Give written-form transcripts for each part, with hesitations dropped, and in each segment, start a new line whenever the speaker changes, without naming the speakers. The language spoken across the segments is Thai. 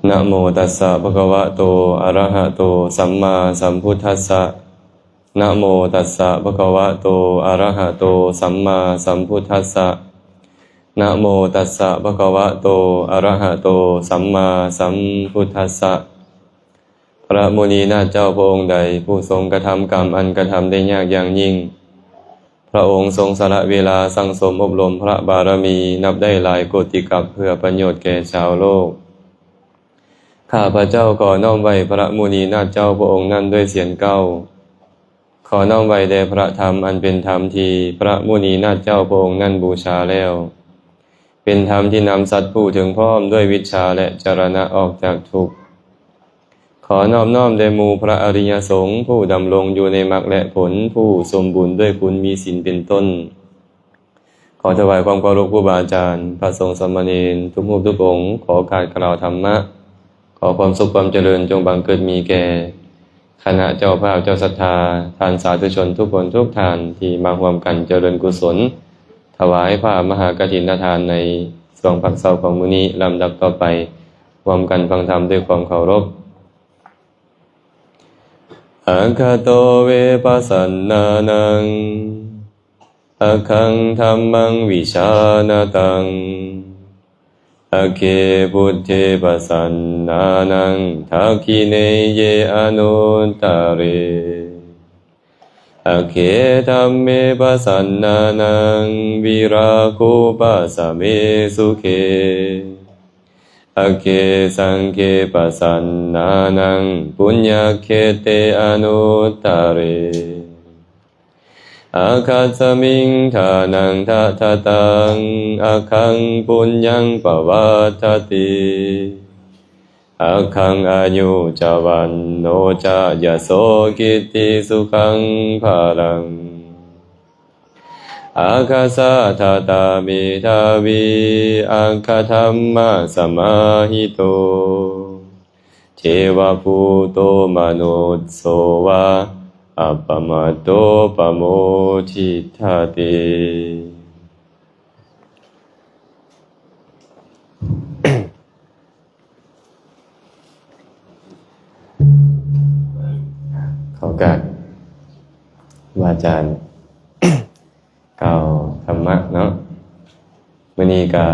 นะโมตัสสะภะคะวะโตอะระหะโตสัมมาสัมพุทธัสสะนะโมตัสสะภะคะวะโตอะระหะโตสัมมาสัมพุทธัสสะนะโมตัสสะภะคะวะโตอะระหะโตสัมมาสัมพุทธัสสะพระมุนีนาถเจ้าพระองค์ใดผู้ทรงกระทำกรรมอันกระทำได้ยากอย่างยิ่งพระองค์ทรงสละเวลาสั่งสมอบรมพระบารมีนับได้หลายโกติกัปเพื่อประโยชน์แก่ชาวโลกข้าพระเจ้าขอน้อมไว้พระมุนีนาถเจ้าพระองค์นั้นด้วยเสียงเก้าขอน้อมไว้แด่พระธรรมอันเป็นธรรมที่พระมุนีนาถเจ้าพระองค์นั้นบูชาแล้วเป็นธรรมที่นำสัตว์ผู้ถึงพร้อมด้วยวิชชาและจรณะออกจากทุกข์ขอนอบน้อมแด่หมู่พระอริยสงฆ์ผู้ดำรงอยู่ในมรรคและผลผู้สมบูรณ์ด้วยคุณมีศีลเป็นต้นขอถวายความเคารพครูบาอาจารย์พระสงฆ์สามเณรทุกรูปทุกองค์ขอการกล่าวธรรมะขอความสุขความเจริญจงบังเกิดมีแก่คณะเจ้าภาพเจ้าศรัทธาท่านสาธุชนทุกคนทุกท่านที่มาร่วมกันเจริญกุศลถวายผ้ามหากฐินทานในช่วงพักเสาร์ของมื้อนี้ลำดับต่อไปร่วมกันฟังธรรมด้วยความเคารพอะคะโตเวปัสสนานังอะคังธัมมังวิชานะตังอะเคพุทเทปัสสนานังทักขิเนเยอนุตตเรอะเคธัมเมปัสสนานังวิราโคปัสสะเมสุเขอะเคสังเคปัสสนานังปุญญเคเตอนุตตเรอาคัสมิงทานังทัตตังอาคังปุญญังปวัตถติอาคังอายุจวันโนจายโสกิตติสุขังภาลังอาคาสะทาตามิทาวิอังคธัมมะสมาหิโตเทวภูโตมนุสโสวะอัปปมัตโตปโมทิฏฐาติขอการวาจารย์กล่าวธรรมะเนาะมื้อนี้ก็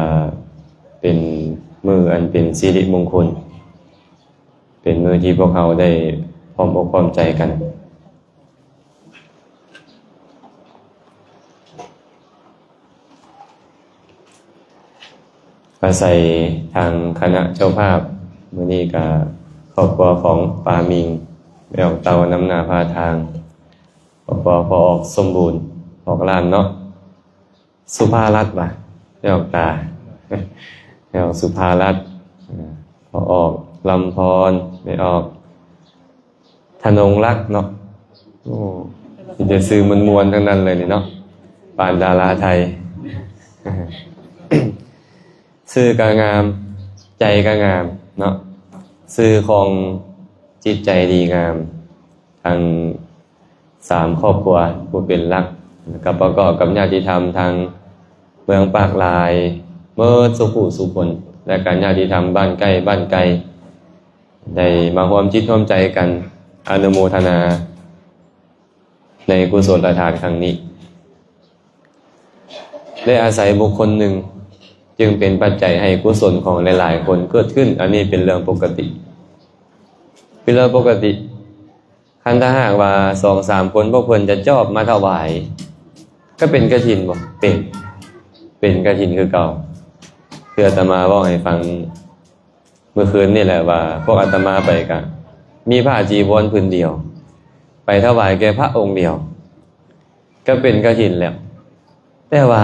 เป็นมื้ออันเป็นสิริมงคลเป็นมื้อที่พวกเราได้พร้อมอกพร้อมใจกันอาศัยทางคณะเจ้าภาพมื้อนี้ก็ครอบครัวของปามิงไปออกเตานำหน้าพาทางครอบครัวพอออกสมบูรณ์ออกล้านเนาะสุภารัตน์ว่ะไปออกตาไปออกสุภารัตน์พอออกลำพรไปออกธนงรักเนาะโอ้ที่จะซื้อมวลทั้งนั้นเลยนี่เนาะปานดาราไทยซื้อกางามใจกางามเนาะซื้อของจิตใจดีงามทาง3ครอบครัวผู้เป็นรักกับประกอบกับญาติธรรมทางเมืองปากลายเมื่อสุขุสุคนและการญาติธรรมบ้านใกล้บ้านไกลได้มาร่วมจิตร่วมใจกันอนุโมทนาในกุศลทานครั้งนี้ได้อาศัยบุคคลหนึ่งจึงเป็นปัจจัยให้กุศลของหลายๆคนเกิดขึ้นอันนี้เป็นเรื่องปกติเป็นเรื่องปกติคันถ้าหากว่า 2-3 คนพวกเพิ่นจะจอบมาถวายก็เป็นกฐินบ่เป็นกฐินคือเก่าเพื่ออาตมาเว้าให้ฟังเมื่อคืนนี่แหละว่าพวกอาตมาไปกันมีผ้าจีวรผืนเดียวไปถวายแก่พระองค์เดียวก็เป็นกฐินแล้วแต่ว่า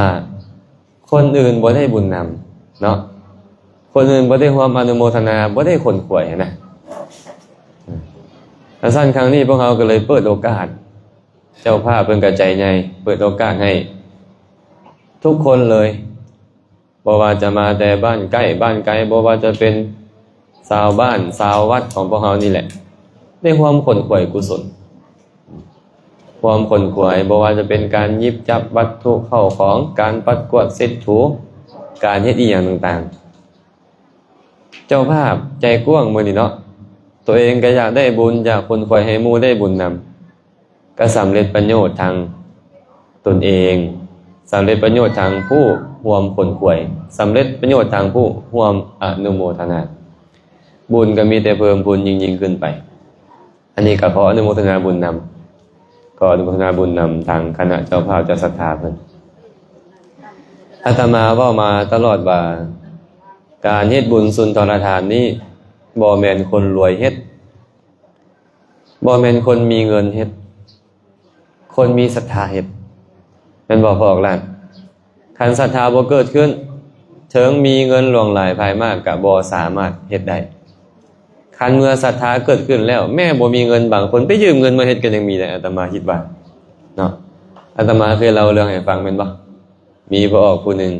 คนอื่นบ่ได้บุญนำเนาะคนอื่นบ่ได้ร่วมอนุโมทนาบ่ได้คนขวยนะสั้นครั้งนี้พวกเราก็เลยเปิดโอกาสเจ้าภาพเพิ่นก็ใจใหญ่เปิดโอกาสให้ทุกคนเลยบ่ว่าจะมาแต่บ้านใกล้บ้านไกลบ่ว่าจะเป็นชาวบ้านชาววัดของพวกเรานี่แหละได้ความขนขวยกุศลความขนขวยบ่ว่าจะเป็นการหยิบจับวัตถุเข้าของการปัดกวาดเช็ดถูการเฮ็ดอีหยังต่างๆ เจ้าภาพใจกว้างมื้อนี้เนาะตัวเองก็อยากได้บุญอยากคนคอยให้หมู่ได้บุญนำก็สำเร็จประโยชน์ทางตนเองสำเร็จประโยชน์ทางผู้ร่วมผลขวยสำเร็จประโยชน์ทางผู้ร่วมอนุโมทนาบุญก็มีแต่เพิ่มพูนยิ่งขึ้นไปอันนี้ก็ขออนุโมทนาบุญนำก็อนุโมทนาบุญนำทางคณะเจ้าภาพเจ้าศรัทธาเพิ่นอาตมาเว้ามาตลอดว่าการเฮ็ดบุญสุนทรทานนี้บ่แม่นคนรวยเฮ็ดบ่แม่นคนมีเงินเฮ็ดคนมีศรัทธาเฮ็ดแม่นบ่พอออกล้านคันศรัทธาบ่เกิดขึ้นถึงมีเงินหลวงหลายภายมากก็บ่สามารถเฮ็ดได้คันเมื่อศรัทธาเกิดขึ้นแล้วแม่บ่มีเงินบางคนไปยืมเงินมาเฮ็ดก็ยังมีได้อาตมาคิดว่าเนาะอาตมาเคยเล่าเรื่องให้ฟังแม่นบ่มีพ่อออกผู้หนึ่ง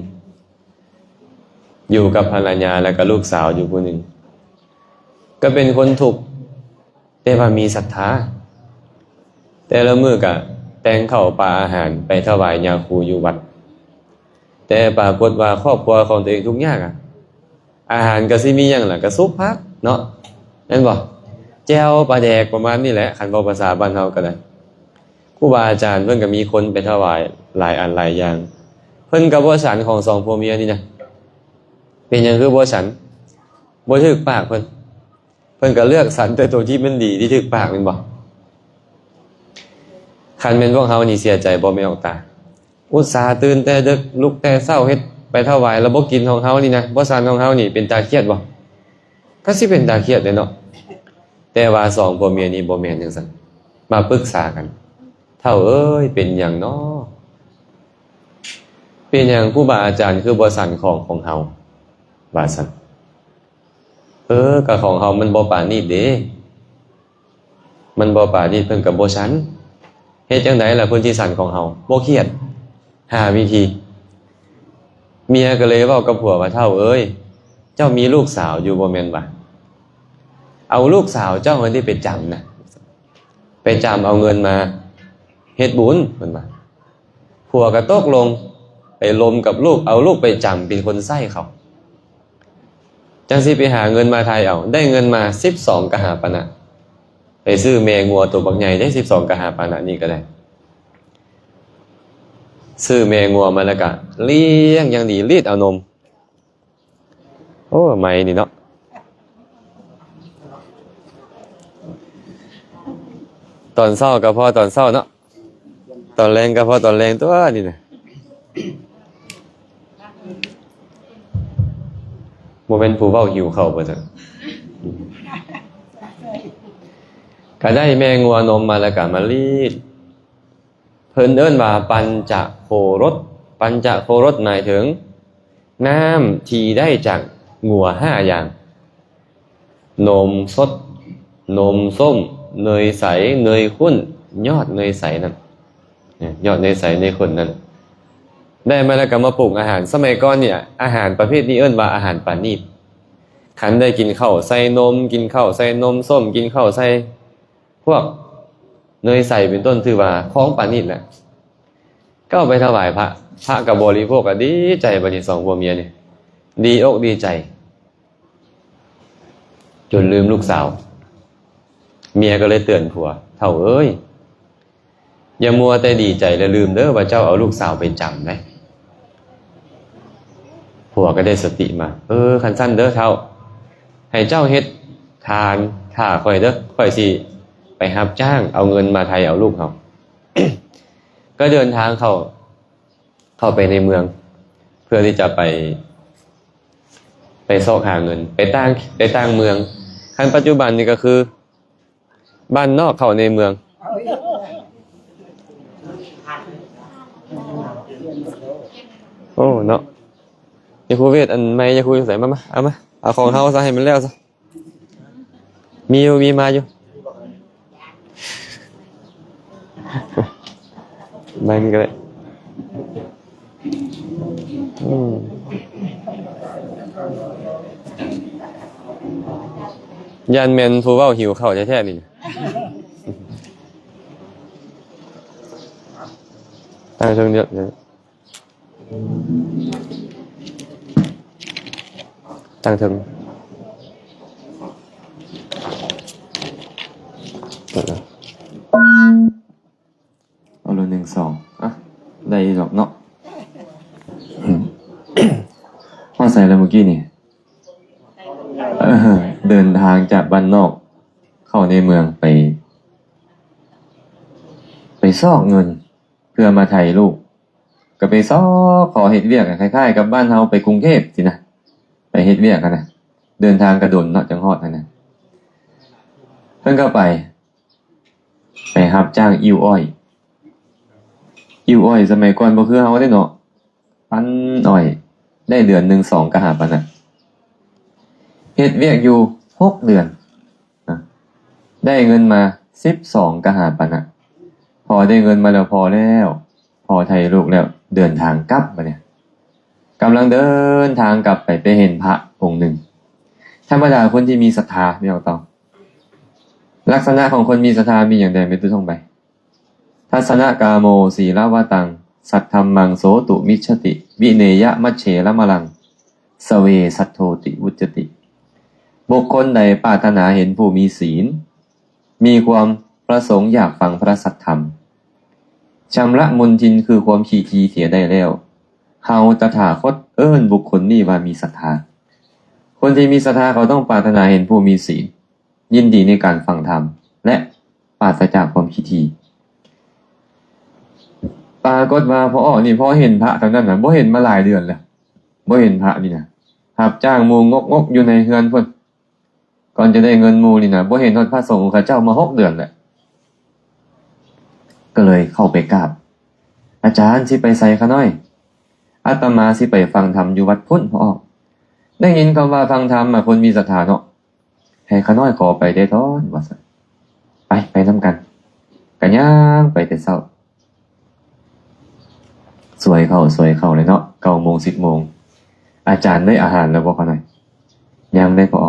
อยู่กับภรรยาและก็ลูกสาวอยู่ผู้หนึ่งก็เป็นคนถูกแต่ว่ามีศรัทธาแต่ละมื้อก็แต่งข้าวปลาอาหารไปถวายญาคูอยู่วัดแต่ปรากฏว่าครอบครัวของตัวเองทุกอย่างอาหารก็สิมีหยังล่ะก็ซุปผักเนาะแม่นบ่แจ่วปลาแดกประมาณนี้แหละคันเว้าภาษาบ้านเฮาก็ได้ครูบาอาจารย์เพิ่นก็มีคนไปถวายหลายอันหลายอย่างเพิ่นก็บ่ฉันของสองผัวเมียนี่นะเป็นหยังคือบ่ฉันบ่ถึกปากเพิ่นก็เลือกสรรแต่ตัวที่มันดีที่ถึกปากแม่นบ่คันแม่นพวกเฮานี่เสียใจบ่แม่นออกตาอุตส่าห์ตื่นแต่ดึกลุกแต่เช้าเฮ็ดไปถวายแล้วบ่กินของเฮานี่นะบ่ฉันของเฮานี่เป็นตาเครียดบ่ก็สิเป็นตาเครียดเด้เนาะแต่ว่าสองผัวเมียนี่บ่แม่นจังซั่นมาปรึกษากันเฒ่าเอ้ยเป็นหยังน้อเป็นหยังครูบาอาจารย์คือบ่ฉันของเฮาว่าซั่นก็ของเฮามันบ่ปานนี้เด้มันบ่ปานนี้เพิ่นก็บ่ฉันเฮ็ดจังไดล่ะเพิ่นสิฉันของเฮาบ่เครียดหาวิธีเมียก็เลยเว้ากับผัวว่าเฒ่าเอ้ยเจ้ามีลูกสาวอยู่บ่แม่นบ่เอาลูกสาวเจ้าอันนี้ไปจำนะไปจำเอาเงินมาเฮ็ดบุญเพิ่นว่าผัวก็ตกลงไปลมกับลูกเอาลูกไปจำเป็นคนใช้เขาจังสิไปหาเงินมาไทยเอาได้เงินมา12กหาปณะไปซื้อแม่งัวตัวบักใหญ่ได้12กหาปณะนี่ก็ได้ซื้อแม่งัวมาแล้วก็เลี้ยงอย่างดีรีดเอานมโอ้ไม่นี่เนาะตอนเช้าก็พอตอนเช้าเนาะตอนแรงก็พอตอนแรงตัวนี่นะบ่แม่นผู้เว้าหิวข้าวบ่จังก็ได้แม่งัวนมมาแล้วก็มารีดเพิ่นเอิ้นว่าปัญจโครสปัญจโครสหมายถึงน้ำที่ได้จากงัว5อย่างนมสดนมส้มเนยใสเนยข้นยอดเนยใสนั่นยอดเนยใสเนยข้นนั่นได้มาแล้วก็มาปรุงอาหารสมัยก่อนเนี่ยอาหารประเภทนี้เอิ้นว่าอาหารปานีตคันได้กินข้าวใส่นมกินข้าวใส่นมส้มกินข้าวใส่พวกเนยใสเป็นต้นถือว่าของปานีตแหละก็เอาไปถวายพระก็บริโภคก็ดีใจบัดนี้สองผัวเมียนี่ดีอกดีใจจนลืมลูกสาวเมียก็เลยเตือนผัวเฒ่าเอ้ยอย่ามัวแต่ดีใจและลืมเด้อว่าเจ้าเอาลูกสาวไปจำนะผัวก็ได้สติมาคันสั้นเด้อเฒ่าให้เจ้าเฮ็ดทานถ้าค่อยเด้อค่อยสิไปรับจ้างเอาเงินมาไทยเอาลูกเฮา ก็เดินทางเข้าไปในเมืองเพื่อที่จะไปซอกหาเงินไปตั้งเมืองขั้นปัจจุบันนี่ก็คือบ้านนอกเข้าในเมืองโอ้เนาะยาคูเวทอันไม่ยาคูใส่มาเอามาเอาของเฮาซะให้มันแล้วซะมีมาอยู่ไม่นี่ก็ได้ยันแมนผู้เว้าหิวข้าวแท้ๆนี่ตั้งเชิงเดียวตั้งเชิง
เอาเลย1 2อ่ะได้ดอกเนาะพอใส่แล้วเมื่อกี้นี่เดินทางจากบ้านนอกเข้าในเมืองไปซอกเงินเพื่อมาไถ่ลูกก็ไปซอกขอเฮ็ดเวียกคล้ายๆกับบ้านเฮาไปกรุงเทพสินะไปเฮ็ดเวียกกันนะเดินทางกระโดดเนาะจังฮอดนั่นนะเพิ่นก็ไปรับจ้างอิ่วอ้อยสมัยก่อนบ่คือเฮาได้เนาะปั้นอ้อยได้เดือนหนึ่ง2ก็หาปานน่ะเฮ็ดเวียกอยู่6เดือนได้เงินมา12ก็หาปานน่ะพอได้เงินมาแล้วพอไทยลูกแล้วเดินทางกลับมาเนี่ยกำลังเดินทางกลับไปเห็นพระองค์หนึ่งธรรมดาคนที่มีศรัทธาไม่เอาต้องลักษณะของคนมีศรัทธามีอย่างใดไม่ต้องไปทัศนกาโมสีลวตังสัทธัมมังโสตุมิชติวิเนยะมัชเฉละมะลังสเวสัทโธติวุจติบุคคลใดปรารถนาเห็นผู้มีศีลมีความประสงค์อยากฟังพระสัทธรรมชำระมลทินคือความขี้ทีเสียได้แล้วเฮาตถาคตเอิ้นบุคคลนี้ว่ามีศรัทธาคนที่มีศรัทธาเขาต้องปรารถนาเห็นผู้มีศีลยินดีในการฟังธรรมและปราศจากความขี้ทีปรากฏว่าพอเห็นพระเท่านั้นน่ะบ่เห็นมาหลายเดือนแล้วบ่เห็นพระนี่นะรับจ้างหมู่งกอยู่ในเฮือนเพิ่นก่อนจะได้เงินหมู่นี่นะบ่เห็นฮอดพระสงฆ์ของข้าเจ้ามา6เดือนแล้วก็เลยเข้าไปกราบอาจารย์สิไปไสคะน้อยอาตมาสิไปฟังธรรมอยู่วัดพุ่นพอได้ยินคำว่าฟังธรรมคนมีศรัทธาเนาะให้คะน้อยขอไปได้ท้อนว่าซั่นไปนำกันก็ย่างไปแต่เช้าสวยเข้าเลยเนาะ9 โมง 10 โมงอาจารย์ได้อาหารแล้วบ่คะน้อยยังได้พอ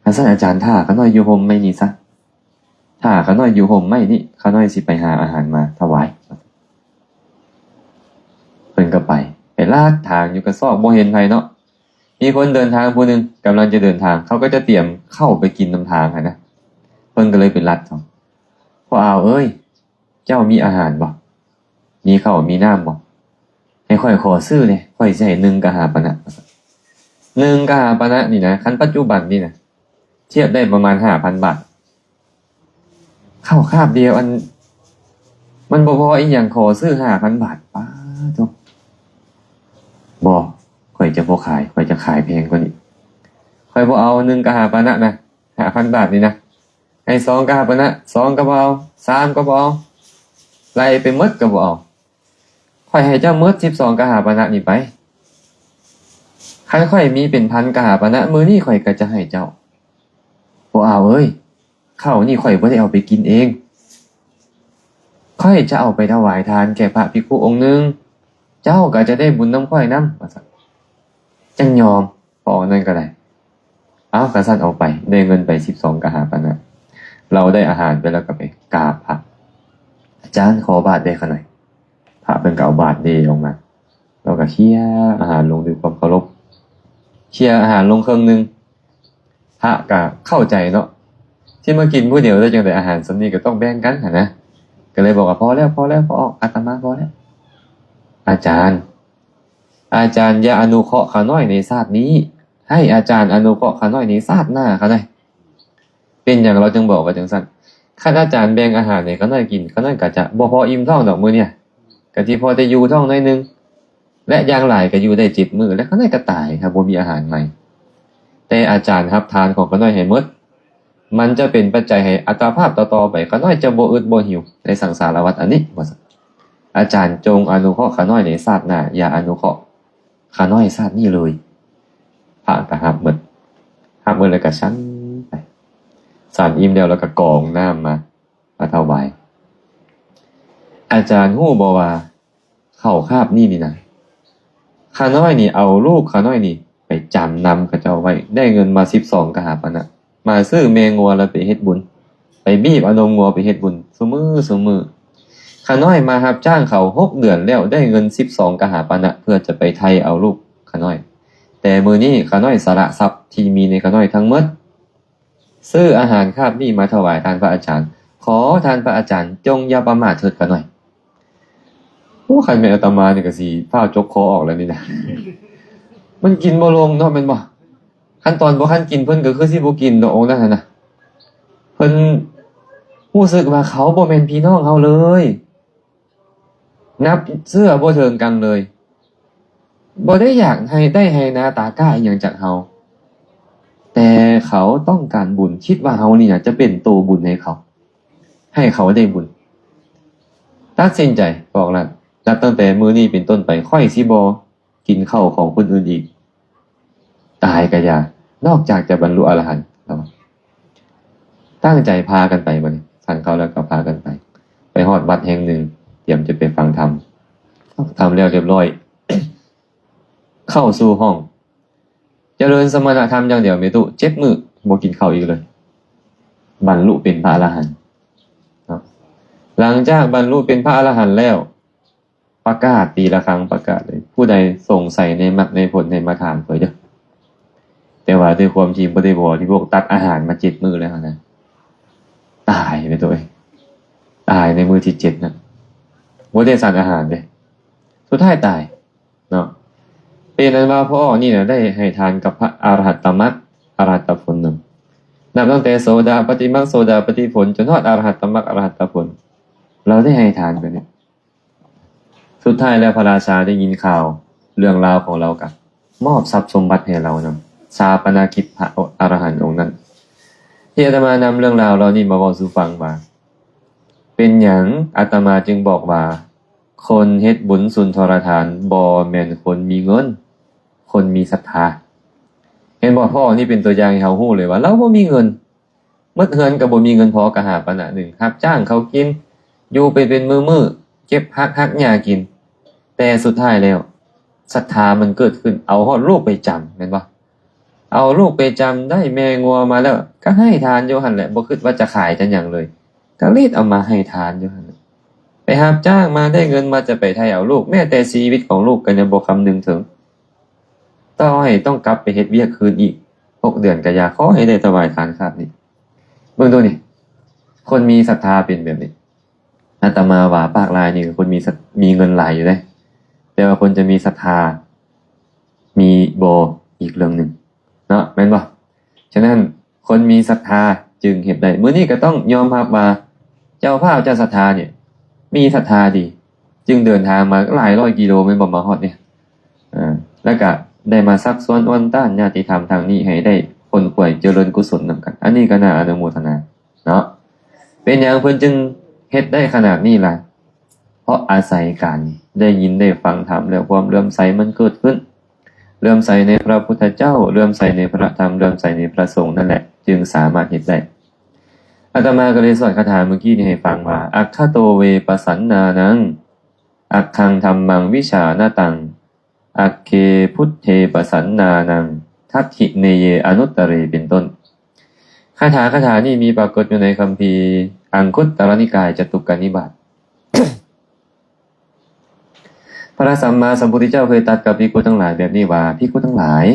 ถ้าซั่นอาจารย์ท่าคะน้อยอยู่ห่มไม่นี่ซะถ้าขาน้อยอยู่ห่มไม่นี่ขาน้อยสิไปหาอาหารมาถวายเพิ่นก็ไปลากทางอยู่กระซอกบ่เห็นไผเนาะมีคนเดินทางผู้นึงกำลังจะเดินทางเขาก็จะเตรียมเข้าไปกินนำทางนะเพิ่นก็เลยไปลัดเขาพ่อเอ้ยเจ้ามีอาหารบ่มีข้าวมีน้ำบ่ให้ค่อยขอซื้อเลยค่อยสิให้1กหาปณะ1กหาปณะนี่นะคันปัจจุบันนี่นะเทียบได้ประมาณ 5,000 บาทข้าวคาบเดียวมันบ่พออีหยังขอซื้อ 5,000 บาทป้าโตบ่ข่อยจะบ่ขายข่อยจะขายแพงกว่านี้ข่อยบ่เอา1กหาปณะนะ 5,000 บาทนี่นะให้2กหาปณะ2ก็บ่เอา3ก็บ่เอาไล่ไปหมดก็บ่เอาข่อยให้เจ้าหมด12กหาปณะนี่ไปคันข่อยมีเป็น1,000กหาปณะมื้อนี้ข่อยก็จะให้เจ้าบ่เอาเอ้ยข้าวนี่ข่อยบ่ได้เอาไปกินเองข่อยจะเอาไปถวายทานแก่พระภิกขุองค์นึงเจ้าก็จะได้บุญนำข่อยนำว่าซั่นจังยอมพอนั่นก็ได้เอากระสั่นเอาไปได้เงินไป12กหาปณะเราได้อาหารไปแล้วก็ไปกราบพระอาจารย์ขอบาตรได้ขนาดพระเพิ่นก็เอาบาตรเดออกมาเราก็เคลียร์อาหารลงด้วยความเคารพเคลียร์อาหารลงครึ่งนึงพระก็เข้าใจเนาะที่มากินผู้เดียวได้จังได๋อาหารส่วนนี้ก็ต้องแบ่งกันนะก็เลยบอกว่าพอแล้วพออาตมาพอแล้วอาจารย์อย่าอนุเคราะห์ข้าน้อยในชาตินี้ให้อาจารย์อนุเคราะห์ข้าน้อยในชาติหน้าค่ะได้เป็นอย่างเราจึงบอกว่าจังซั่นคันอาจารย์แบ่งอาหารให้ข้าน้อยกินข้าน้อยก็จะบ่พออิ่มท้องดอกมื้อเนี่ยก็สิพอได้อยู่ท้องหน่อยนึงและอย่างหลายก็อยู่ได้7มื้อแล้วข้าน้อยก็ตายครับบ่มีอาหารใหม่แต่อาจารย์รับทานของข้าน้อยให้หมดมันจะเป็นปัจจัยให้อัตภาพต่อๆไปข้าน้อยจะบ่อึดบ่หิวในสังสารวัฏอันนี้ว่าซั่นอาจารย์จงอนุเคราะห์ข้าน้อยในชาติหน้าอย่าอนุเคราะห์ข้าน้อยชาตินี้เลยพระก็รับหมดแล้วก็ชั้นไปสารอิ่มแล้วก็กรองน้ำมาถวายอาจารย์ฮู้บ่ว่าข้าวคาบนี่นะข้าน้อยนี่เอาลูกข้าน้อยนี่ไปจำนำกับเจ้าไว้ได้เงินมา12กหาปณะมาซื้อแมงัวแล้วไปเฮ็ดบุญไปบีบเอานมงัวไปเฮ็ดบุญซุมื้อข้าน้อยมารับจ้างเขา6เดือนแล้วได้เงิน12กหาปณะเพื่อจะไปไทยเอาลูกข้าน้อยแต่มื้อนี้ข้าน้อยสละทรัพย์ที่มีในข้าน้อยทั้งหมดซื้ออาหารคาบนี้มาถวายทานพระอาจารย์ ขอท่านพระอาจารย์จงอย่าประมาทเถิดกันหน่อยใครเป็นอาตมาเนี่ยก็สิผ้าจกคอออกแล้วนี่นะ มันกินบ่ลงเนาะแม่นบ่ขั้นตอนบ่คันกินเพิ่นก็คือสิบ่กินดอกองค์นั้นน่ะเพิ่นรู้สึกว่าเขาบ่แม่นพี่น้องเฮาเลยนับเสื้อบ่เทิงกันเลยบ่ได้อยากให้ได้ให้หน้าตากล้าอีหยังจากเฮาแต่เขาต้องการบุญคิดว่าเฮานี่น่ะจะเป็นตัวบุญให้เขาให้เขาได้บุญตัดสินใจบอกแล้วนับตั้งแต่มื้อนี้เป็นต้นไปค่อยสิบ่กินข้าวของคนอื่นอีกตายก็อย่านอกจากจะบรรลุอรหันต์แล้วตั้งใจพากันไปบัดนี้ท่านเขาแล้วก็พากันไปฮอดวัดแห่งหนึ่งเตรียมจะไปฟังธรรมแล้วเรียบร้อย เข้าสู่ห้องเจริญสมณธรรมอย่างเดียวไม่ตุ7 มื้อบ่กินข้าวอีกเลยบรรลุเป็นพระอรหันต์ครับหลังจากบรรลุเป็นพระอรหันต์แล้วประกาศปีละครั้งประกาศเลยผู้ใดสงสัยในมรรคในผลในมาถามเผยเด้อแต่ว่าด้วยความจริงบ่ได้บอกที่พวกตัดอาหารมา7 มื้อแล้วนะตายไปตัวเองตายในมื้อที่7น่ะบ่ได้สารอาหารเด้สุดท้ายตายเนาะเป็นนั้นว่าพ่อนี่น่ะได้ให้ทานกับพระอรหัตตมรรคอรหัตตผลนึงนับตั้งแต่โสดาปัตติมรรคโสดาปัตติผลจนฮอดอรหัตตมรรคอรหัตตผลเราได้ให้ทานกันเนี่ยสุดท้ายแล้วพระราชาได้ยินข่าวเรื่องราวของเรากับมอบทรัพย์สมบัติให้เรานำชาปนกิจพระอรหันต์องค์นั้นที่อาตมานำเรื่องราวเรานี่มาบอกสู่ฟังว่าเป็นหยังอาตมาจึงบอกว่าคนเฮ็ดบุญสุนทรทานบ่แม่นคนมีเงินคนมีศรัทธาเห็นบ่พ่อนี่เป็นตัวอย่างให้เฮาฮู้เลยว่าเราบ่มีเงินหมดเฮือนก็บ่มีเงินพอกะหาปานน่ะนึงรับจ้างเขากินอยู่ไปเป็นมื้อๆเก็บหักหญ้ากินแต่สุดท้ายแล้วศรัทธามันเกิดขึ้นเอาฮอดลูกไปจำแม่นบ่เอาลูกไปจำได้แม่งัวมาแล้วก็ให้ทานอยู่หั่นแหละบ่คิดว่าจะขายจังหยังเลยก็รีดเอามาให้ทานอยู่หั่นไปรับจ้างมาได้เงินมาจะไปไถเอาลูกแม้แต่ชีวิตของลูกก็ยังบ่คำนึงถึงต่อให้ต้องกลับไปเฮ็ดเวียกคืนอีก6 เดือนก็อย่าขอให้ได้ถวายทานครับนี่เบิ่งดูนี่คนมีศรัทธาเป็นแบบนี้อาตมาว่าปากลายนี่คือคนมีเงินหลายอยู่เด้แต่ว่าคนจะมีศรัทธามีบ่อีกเรื่องนึงเนาะแม่นบ่ฉะนั้นคนมีศรัทธาจึงเฮ็ดได้มื้อนี้ก็ต้องยอมรับว่าเจ้าภาพเจ้าศรัทธาเนี่ยมีศรัทธาดีจึงเดินทางมาหลายร้อยกิโลแม่นบ่มาฮอดเนี่ยแล้วก็ได้มาซักซ้อนอ้อนต้านญาติธรรมทางนี้ให้ได้คนป่วยเจริญกุศลนำกันอันนี้ก็น่าอนุโมทนาเนาะเป็นหยังเพิ่นจึงเฮ็ดได้ขนาดนี้ล่ะเพราะอาศัยการได้ยินได้ฟังธรรมแล้วความเลื่อมใสมันเกิดขึ้นเลื่อมใสในพระพุทธเจ้าเลื่อมใสในพระธรรมเลื่อมใสในพระสงฆ์นั่นแหละจึงสามารถเฮ็ดได้อาตมาก็เลยสอนคาถาเมื่อกี้นี้ให้ฟังว่าอัคคโตเวปสันนานังอัคคังธัมมังวิชานาตังอัคเคพุทเทปสันนานังทัตถิเนเยอนุตตเรเป็นต้นคาถานี่มีปรากฏอยู่ในคัมภีร์อังคุตตรนิกายจตุกนิบาต พระสัมมาสัมพุทธเจ้าเคยตรัสกับภิกษุทั้งหลายแบบนี้ว่าภิกษุทั้งหลาย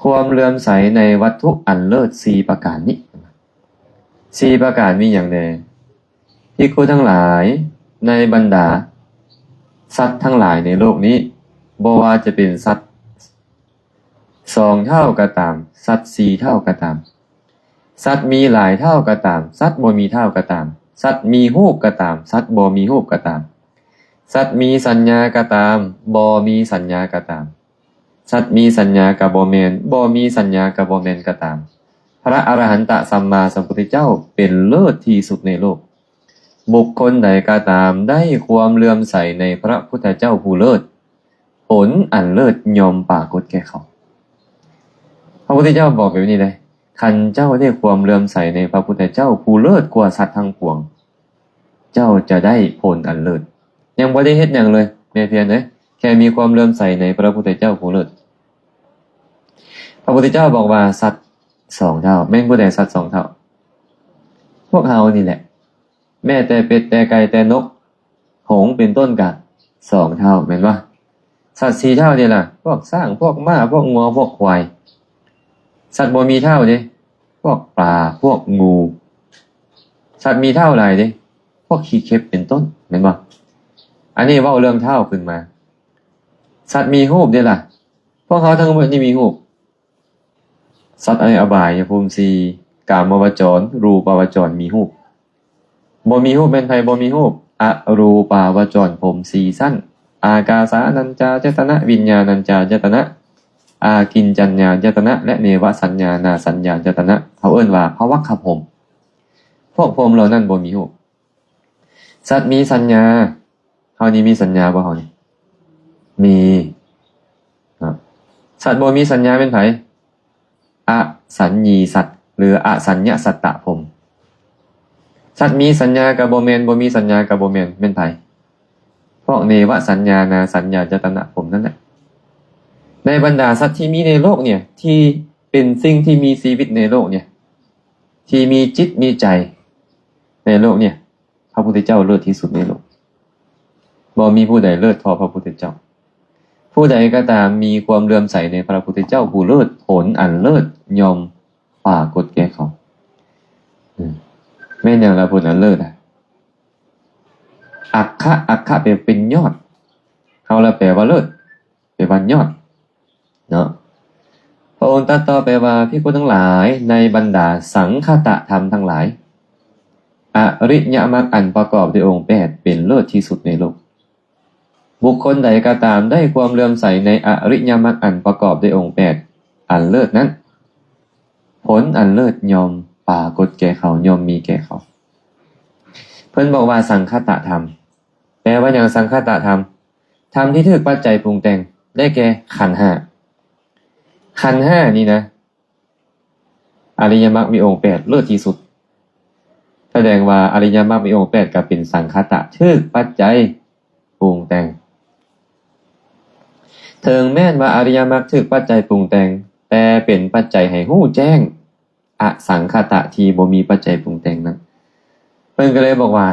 ความเลื่อมใสในวัตถุอันเลิศ4 ประการนี้4 ประการมีอย่างใดภิกษุทั้งหลายในบรรดาสัตว์ทั้งหลายในโลกนี้บ่ว่าจะเป็นสัตว์2 เท่าก็ตามสัตว์4 เท่าก็ตามสัตว์มีหลายเท่าก็ตามสัตว์บ่มีเท่าก็ตามสัตว์มีรูปก็ตามสัตว์บ่มีรูปก็ตามสัตว์มีสัญญาก็ตามบ่มีสัญญาก็ตามสัตว์มีสัญญาก็บ่แม่นบ่มีสัญญาก็บ่แม่นก็ตามพระอรหันตสัมมาสัมพุทธเจ้าเป็นเลิศที่สุดในโลกบุคคลใดก็ตามได้ความเลื่อมใสในพระพุทธเจ้าผู้เลิศผลอันเลิศย่อมปรากฏแก่เขาพระพุทธเจ้าบอกแบบนี้เลยคันเจ้าได้ความเลื่อมใสในพระพุทธเจ้าผู้เลิศกว่าสัตว์ทั้งปวงเจ้าจะได้ผลอันเลิศยังบ่ได้เฮ็ดหยังเลยแม่เพียรเด้แค่มีความเลื่อมใสในพระพุทธเจ้าผู้เลิศพระพุทธเจ้าบอกว่าสัตว์2 เท่าแม่นบ่ได้สัตว์2 เท่าพวกเฮานี่แหละแม้แต่เป็ดแต่ไก่แต่นกหงส์เป็นต้นก็2 เท่าแม่นบ่สัตว์4 เท่านี่ล่ะพวกช้างพวกม้าพวกงัวพวกควายสัตว์บ่มีเท่าเด้พวกปลาพวกงู สัตว์มีเท่าไหร่เด้พวกขี้เข็บเป็นต้นเห็นบ่อันนี้เว้าเรื่องเท่าขึ้นมาสัตว์มีรูปเด้ล่ะพวกเขาทั้งหมดนี่มีรูปสัตว์ในอบายภูมิสี่กามวจรรูปาวจรมีรูปบ่มีรูปเป็นไผบ่มีรูปอรูปาวจรภูมิสี่สั้นอากาสานัญจายตนะวิญญาณัญจายตนะอากินจัญญายตนะและเนวสัญญานาสัญญายตนะเขาเอิ้นว่าภวัคคะพรหมพวกพรหมเหล่านั้นบ่มีรูปสัตว์มีสัญญาเฮานี่มีสัญญาบ่เฮานี่มีสัตว์บ่มีสัญญาเป็นไผอสัญญีสัตว์หรืออสัญญสัตตะพรหมสัตว์มีสัญญากับบ่แม่นบ่มีสัญญากับบ่แม่นเป็นไผพวกเนวสัญญานาสัญญายตนะพรหมนั่นแหละในบรรดาสัตว์ที่มีในโลกเนี่ยที่เป็นสิ่งที่มีชีวิตในโลกเนี่ยที่มีจิตมีใจในโลกเนี่ยพระพุทธเจ้าเลิศที่สุดในโลกบ่มีผู้ใดเลิศเท่าพระพุทธเจ้าผู้ใดก็ตามมีความเลื่อมใสในพระพุทธเจ้าผู้เลิศผลอันเลิศยอมปรากฏแก่เขาแม่นอย่างละผลอันเลิศอัคคะเป็นยอดเขาละแปลว่าเลิศแปลว่ายอดเนาะพระองค์ตรัสต่อไปว่าภิกษุทั้งหลายในบรรดาสังคตธรรมทั้งหลายอริยมรรคอันประกอบด้วยองค์8เป็นเลิศที่สุดในโลกบุคคลใดก็ตามได้ความเลื่อมใสในอริยมรรคอันประกอบด้วยองค์8อันเลิศนั้นผลอันเลิศยอมปรากฏแก่เขายอมมีแก่เขาเพิ่นบอกว่าสังคตธรรมแปลว่าอย่างสังคตธรรมธรรมที่ถูกปัจจัยปรุงแต่งได้แก่ขันธ์5ขันธ์5นี่นะอริยมรรคมีองค์8เลิศที่สุดแสดงว่าอริยมรรคมีองค์8ก็เป็นสังคตะถูกปัจจัยปรุงแต่งถึงแม้นว่าอริยมรรคถูกปัจจัยปรุงแต่งแต่เป็นปัจจัยให้ฮู้แจ้งอสังคตะที่บ่มีปัจจัยปรุงแต่งนั้นเพิ่นก็เลยบอกว่า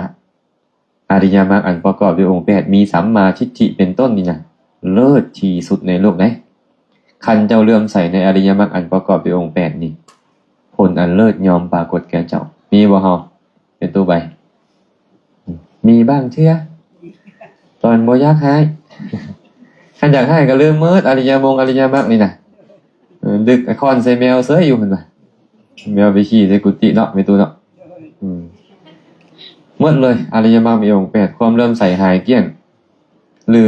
อริยมรรคอันประกอบด้วยองค์8มีสัมมาทิฏฐิเป็นต้นนี่นะเลิศที่สุดในโลกไหนคันเจ้าเลื่อมใสในอริยมรรคอันประกอบด้วยองค์8นี่ผลอันเลิศยอมปรากฏแก่เจ้ามีบ่เฮาเป็นตัวใบมีบ้างเชื่อตอนบ่อยากให้คันอยากให้ก็ลืมมืดอริยมรรคนี่นะดึกไอคอนใส่แมวเสยอยู่เพิ่นว่าแมวไปขี้ใส่กุฏิเนาะมีตัวเนาะหมดเลยอริยมรรคมีองค์8ความเริ่มใส่หายเกลี้ยงลื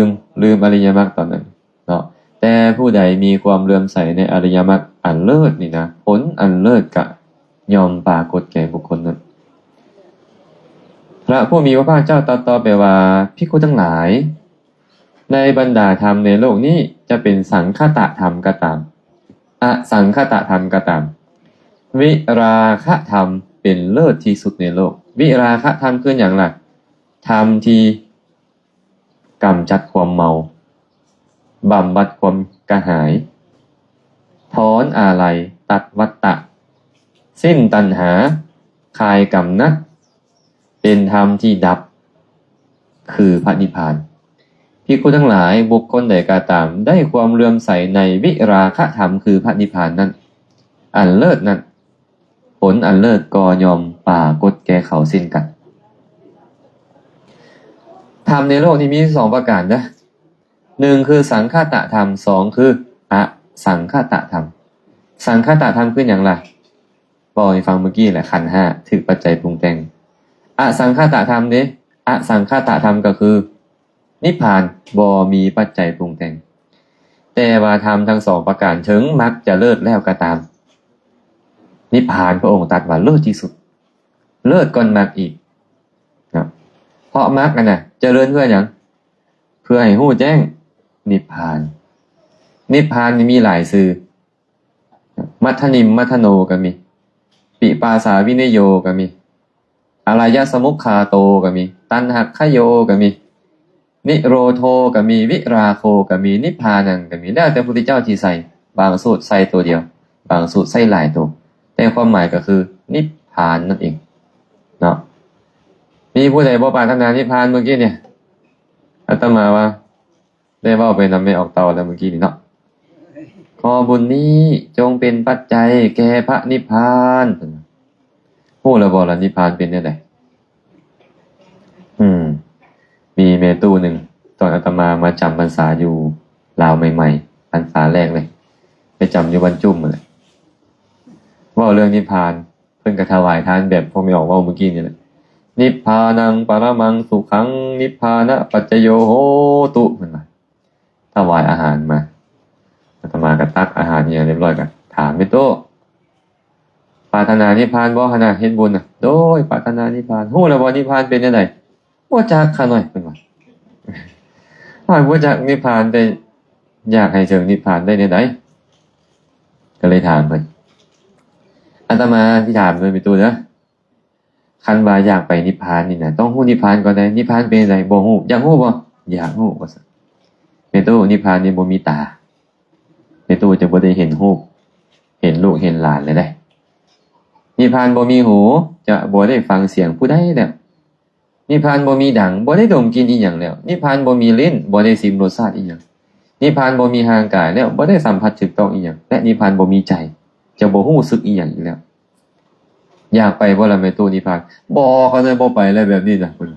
มอริยมรรคตอนนั้นเนาะแต่ผู้ใดมีความเลื่อมใสในอริยมรรคอันเลิศนี่นะผลอันเลิศก็ยอมปรากฏแก่บุคคลนั้นพระผู้มีพระภาคเจ้าตรัสต่อไปว่าภิกขุทั้งหลายในบรรดาธรรมในโลกนี้จะเป็นสังคตธรรมก็ตามอสังคตธรรมก็ตามวิราคะธรรมเป็นเลิศที่สุดในโลกวิราคะธรรมคืออย่างไรธรรมที่กำจัดความเมาบำบัดความกระหายถอนอาลัยตัดวัฏฏะสิ้นตัณหาคลายกำนัดเป็นธรรมที่ดับคือพระนิพพานภิกขุทั้งหลายบุคคลใดก็ตามได้ความเลื่อมใสในวิราคะธรรมคือพระนิพพานนั้นอันเลิศนั้นผลอันเลิศก็ยอมปรากฏแก่เขาสิ้นกันธรรมในโลกนี้มี2ประการนะ1คือสังคตธรรม2คืออสังคตธรรมสังคตธรรมคืออย่างไรบอกให้ฟังเมื่อกี้แหละขันธ์5ถูกปัจจัยปรุงแต่งอสังคตธรรมเด้อสังคตธรรมก็คือนิพพานบ่มีปัจจัยปรุงแต่งแต่ว่าธรรมทั้ง2ประการถึงมักจะเลิศแล้วก็ตามนิพพานพระองค์ตรัสว่าเลิศที่สุดเลิศก่อนมรรคอีกนะเพราะมรรคน่ะเจริญเพื่อหยังเพื่อให้ฮู้แจ้งนิพพานนี่มีหลายชื่อมัทธนิมมัทธโนก็มีปิปาสาวินโยก็มีอรายสมุคคาโตก็มีตัณหัคขโยก็มีนิโรโธก็มีวิราโคก็มีนิพพานังก็มีแล้วแต่พระพุทธเจ้าที่ใส่บางสูตรใส่ตัวเดียวบางสูตรใส่หลายตัวแต่ความหมายก็คือนิพพานนั่นเองเนาะมีผู้ใดบ่ปรารถนานิพพานเมื่อกี้เนี่ยอาตมาว่าได้เว้าไปนำไม่ออกเตาแล้วเมื่อกี้นี่เนาะขอบุญนี้จงเป็นปัจจัยแก่พระนิพพานฮู้แล้วบ่ล่ะนิพพานเป็นจังได๋ มีเมตู้หนึ่งตอนอาตมามาจำพรรษาอยู่ลาวใหม่ๆพรรษาแรกเลยไปจำอยู่วันจุ่มเลยว่าเรื่องนิพพานเพิ่นกระถวายทานแบบพอไม่ออกว่าเมื่อกี้นี่แหละนิพพานังปรมังสุขังนิพพานะปัจจโยโหตุมันมาถวายอาหารมาอาตมาก็ตักอาหารเนี่ยเรียบร้อยกันถามไปโตปรารถนานิพพานบ่ขนาดเฮ็ดบุญน่ะโดยปรารถนานิพพานฮู้แล้วบ่นิพพานเป็นจังได๋บ่จักค่ะหน่อยเพิ่นว่าบ่จักนิพพานได้อยากให้ถึงนิพพานได้จังได๋ก็เลยถามเพิ่นอาตมาที่ถามเพิ่นไปตู้นะคันว่าอยากไปนิพพานนี่น่ะต้องฮู้นิพพานก่อนได้นิพพานเป็นจังไดบ่ฮู้อยากฮู้บ่อยากฮู้ว่าซั่นแม่ตู้นิพพานนี่บ่มีตาแม่ตู้จะบ่ได้เห็นรูปเห็นลูกเห็นหลานเลยได้นิพพานบ่มีหูจะบ่ได้ฟังเสียงผู้ใดแล้วนิพพานบ่มีดังบ่ได้ดมกลิ่นอีหยังแล้วนิพพานบ่มีลิ้นบ่ได้ชิมรสชาติอีหยังนิพพานบ่มีร่างกายแล้วบ่ได้สัมผัสถูกต้องอีหยังและนิพพานบ่มีใจจะบ่รู้สึกอีหยังอีกแล้วอยากไปบ่ล่ะแม่ตู้นิพพานบ่เขาเลยบ่ไปแล้วแบบนี้น่ะเพิ่น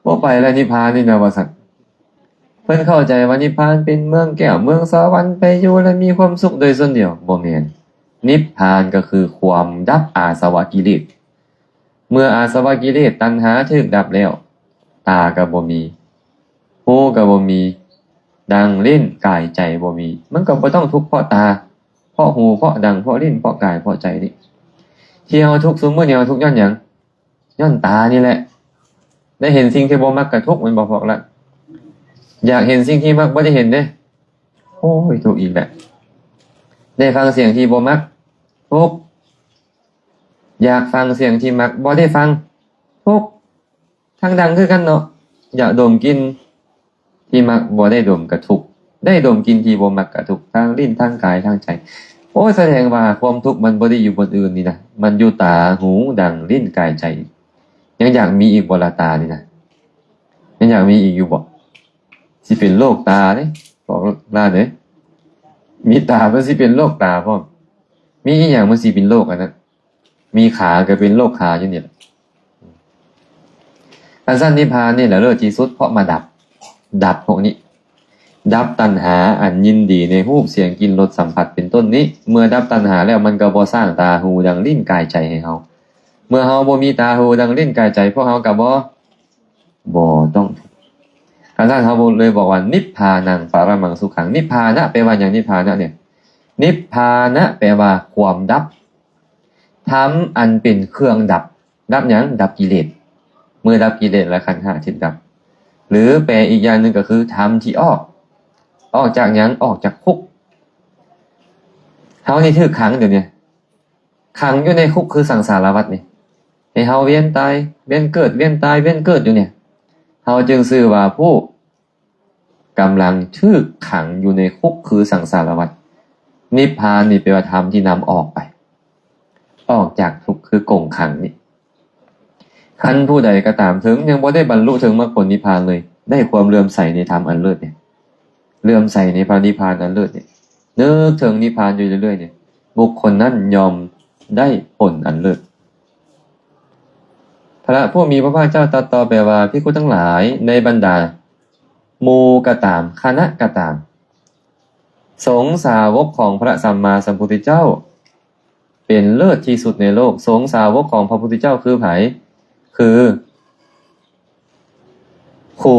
บ่ไปแล้วนิพพานนี่นะว่าซั่นเพิ่นเข้าใจว่านิพพานเป็นเมืองแก้วเมืองสวรรค์ไปอยู่แล้วมีความสุขโดยส่วนเดียวบ่แม่นนิพพานก็คือความดับอาสวะกิเลสเมื่ออาสวะกิเลสตัณหาถูกดับแล้วตาก็บ่มีหูก็บ่มีดังลิ้นกายใจบ่มีมันก็บ่ต้องทุกข์เพราะตาเพราะหูเพราะดังเพราะลิ้นเพราะกายเพราะใจนี่ที่เฮาทุกข์ซุมื้อนี้เฮาทุกข์ย้อนหยังย้อนตานี่แหละได้เห็นสิ่งที่บ่มักก็ทุกข์มันบ่พอละอยากเห็นสิ่งที่มักบ่ได้เห็นเด้โอ้ยทุกข์อีกแหละได้ฟังเสียงที่บ่มักทุกข์อยากฟังเสียงที่มักบ่ได้ฟังทุกข์ทั้งดังคือกันเนาะอยากดมกลิ่นที่มักบ่ได้ดมก็ทุกข์ได้ดมกลิ่นที่บ่มักก็ทุกข์ทางลิ้นทางกายทางใจโอ้แสดงว่าความทุกข์มันบ่ได้อยู่บนอื่นนี่นะมันอยู่ตาหูดังลิ้นกายใจยังอยากมีอีกบ่ละตานี่นะยังอยากมีอีกอยู่บ่สิเป็นโรคตาเด้บอกลาเด้มีตามันสิเป็นโรคตาพร้อมมีอีหยังมันสิเป็นโรคอันนั้นมีขาก็เป็นโรคขาอยู่นี่แหละอันสั้นนิพพานนี่แหละเลิศที่สุดเพราะมาดับพวกนี้ดับตัณหาอันยินดีในรูปเสียงกลิ่นรสสัมผัสเป็นต้นนี้เมื่อดับตัณหาแล้วมันก็บ่สร้างตาหูดังลิ้นกายใจให้เฮาเมื่อเฮาบ่มีตาหูดังลิ้นกายใจพวกเฮาก็บ่ต้องท่านเขาเลยบอกว่านิพพานังปรมังสุขังนิพพานะแปลว่าอย่างนิพพานะเนี่ยนิพพานะแปลว่าความดับธรรมอันเป็นเครื่องดับหยังดับกิเลสเมื่อดับกิเลสและขันธ์ห้าที่ดับหรือแปลอีกอย่างหนึ่งก็คือธรรมที่ออกจากหยังออกจากคุกเฮานี่ถูกขังเดี๋ยวนี้ขังอยู่ในคุกคือสังสารวัฏนี่ให้เฮาเวียนตายเวียนเกิดเวียนตายเวียนเกิดอยู่เนี่ยเฮาจึงชื่อว่าผู้กำลังถูกขังอยู่ในคุกคือสังสารวัฏนิพพานนี่แปลว่าธรรมที่นำออกไปออกจากทุกข์คือกรงขังนี่คันผู้ใดก็ตามถึงยังบ่ได้บรรลุถึงมรรคผลนิพพานเลยได้ความเลื่อมใสในธรรมอันเลิศเนี่ยเลื่อมใสในพระนิพพานอันเลิศเนี่ยนึกถึงนิพพานอยู่เรื่อยๆเนี่ยบุคคลนั้นยอมได้ผลอันเลิศพระผู้มีพระภาคเจ้าตรัสต่อไปว่าภิกษุทั้งหลายในบรรดาหมู่ก็ตามคณะก็ตามสงฆ์สาวกของพระสัมมาสัมพุทธเจ้าเป็นเลิศที่สุดในโลกสงฆ์สาวกของพระพุทธเจ้าคือไผคือครู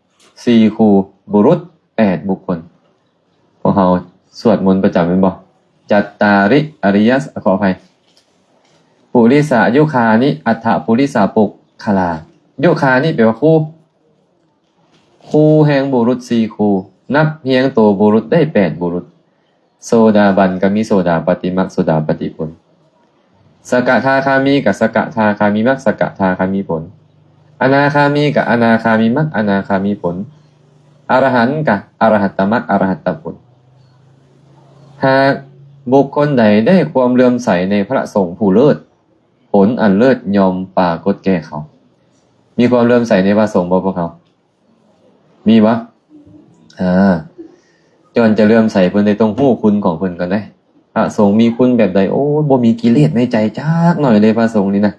4ครูบุรุษ8บุคคลพวกเราสวดมนต์ประจำเป็นบ่จัตตาริอริยขออภัยปุริสายุคานิอัฏฐปุริสาปุกขลายุคานิแปลว่าครูแห่งบุรุษ4ครูนับเพียงตัวบุรุษได้8บุรุษโสดาบันก็มีโสดาปฏิมรรคโสดาปฏิผลสกทาคามีกับสกทาคามีมรรคสกทาคามีผลอนาคามีกับอนาคามีมรรคอนาคามีผลอรหันต์กับอรหัตตมรรคอรหัตตผลหากบุคคลใดได้ความเลื่อมใสในพระสงฆ์ผู้เลิศผลอันเลิศยอมปรากฏแก่เขามีความเลื่อมใสในพระสงฆ์บ่พวกเขามีวะจนจะเลื่อมใสเพิ่นได้ต้องฮู้คุณของเพิ่นก่อนได้พระสงฆ์มีคุณแบบใดโอ้บ่มีกิเลสในใจจักหน่อยเลยพระสงฆ์นี่นะ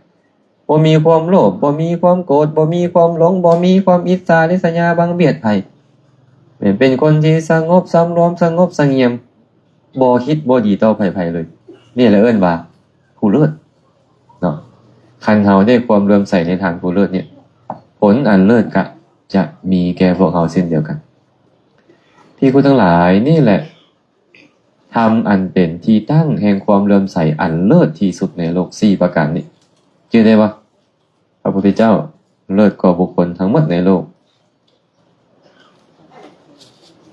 โ บ่มีความโลภบ่มีความโกรธบ่มีความหลงบ่มีความอิจฉาริษยาบังเบียดไผเป็นคนที่สงบสำรวมสงบเสงี่ยมบ่คิดบ่ดีต่อไผๆเลยนี่แหละเอิ้นว่าผู้เลิศเนาะคันเฮาได้ความเลื่อมใสในทางผู้เลิศเนี่ยผลอันเลิศก็จะมีแก่พวกเฮาเช่นเดียวกันที่คุณทั้งหลายนี่แหละทำอันเป็นที่ตั้งแห่งความเลื่อมใสอันเลิศที่สุดในโลก4ประการนี้เชื่อได้บ่พระพุทธเจ้าเลิศกว่าบุคคลทั้งหมดในโลก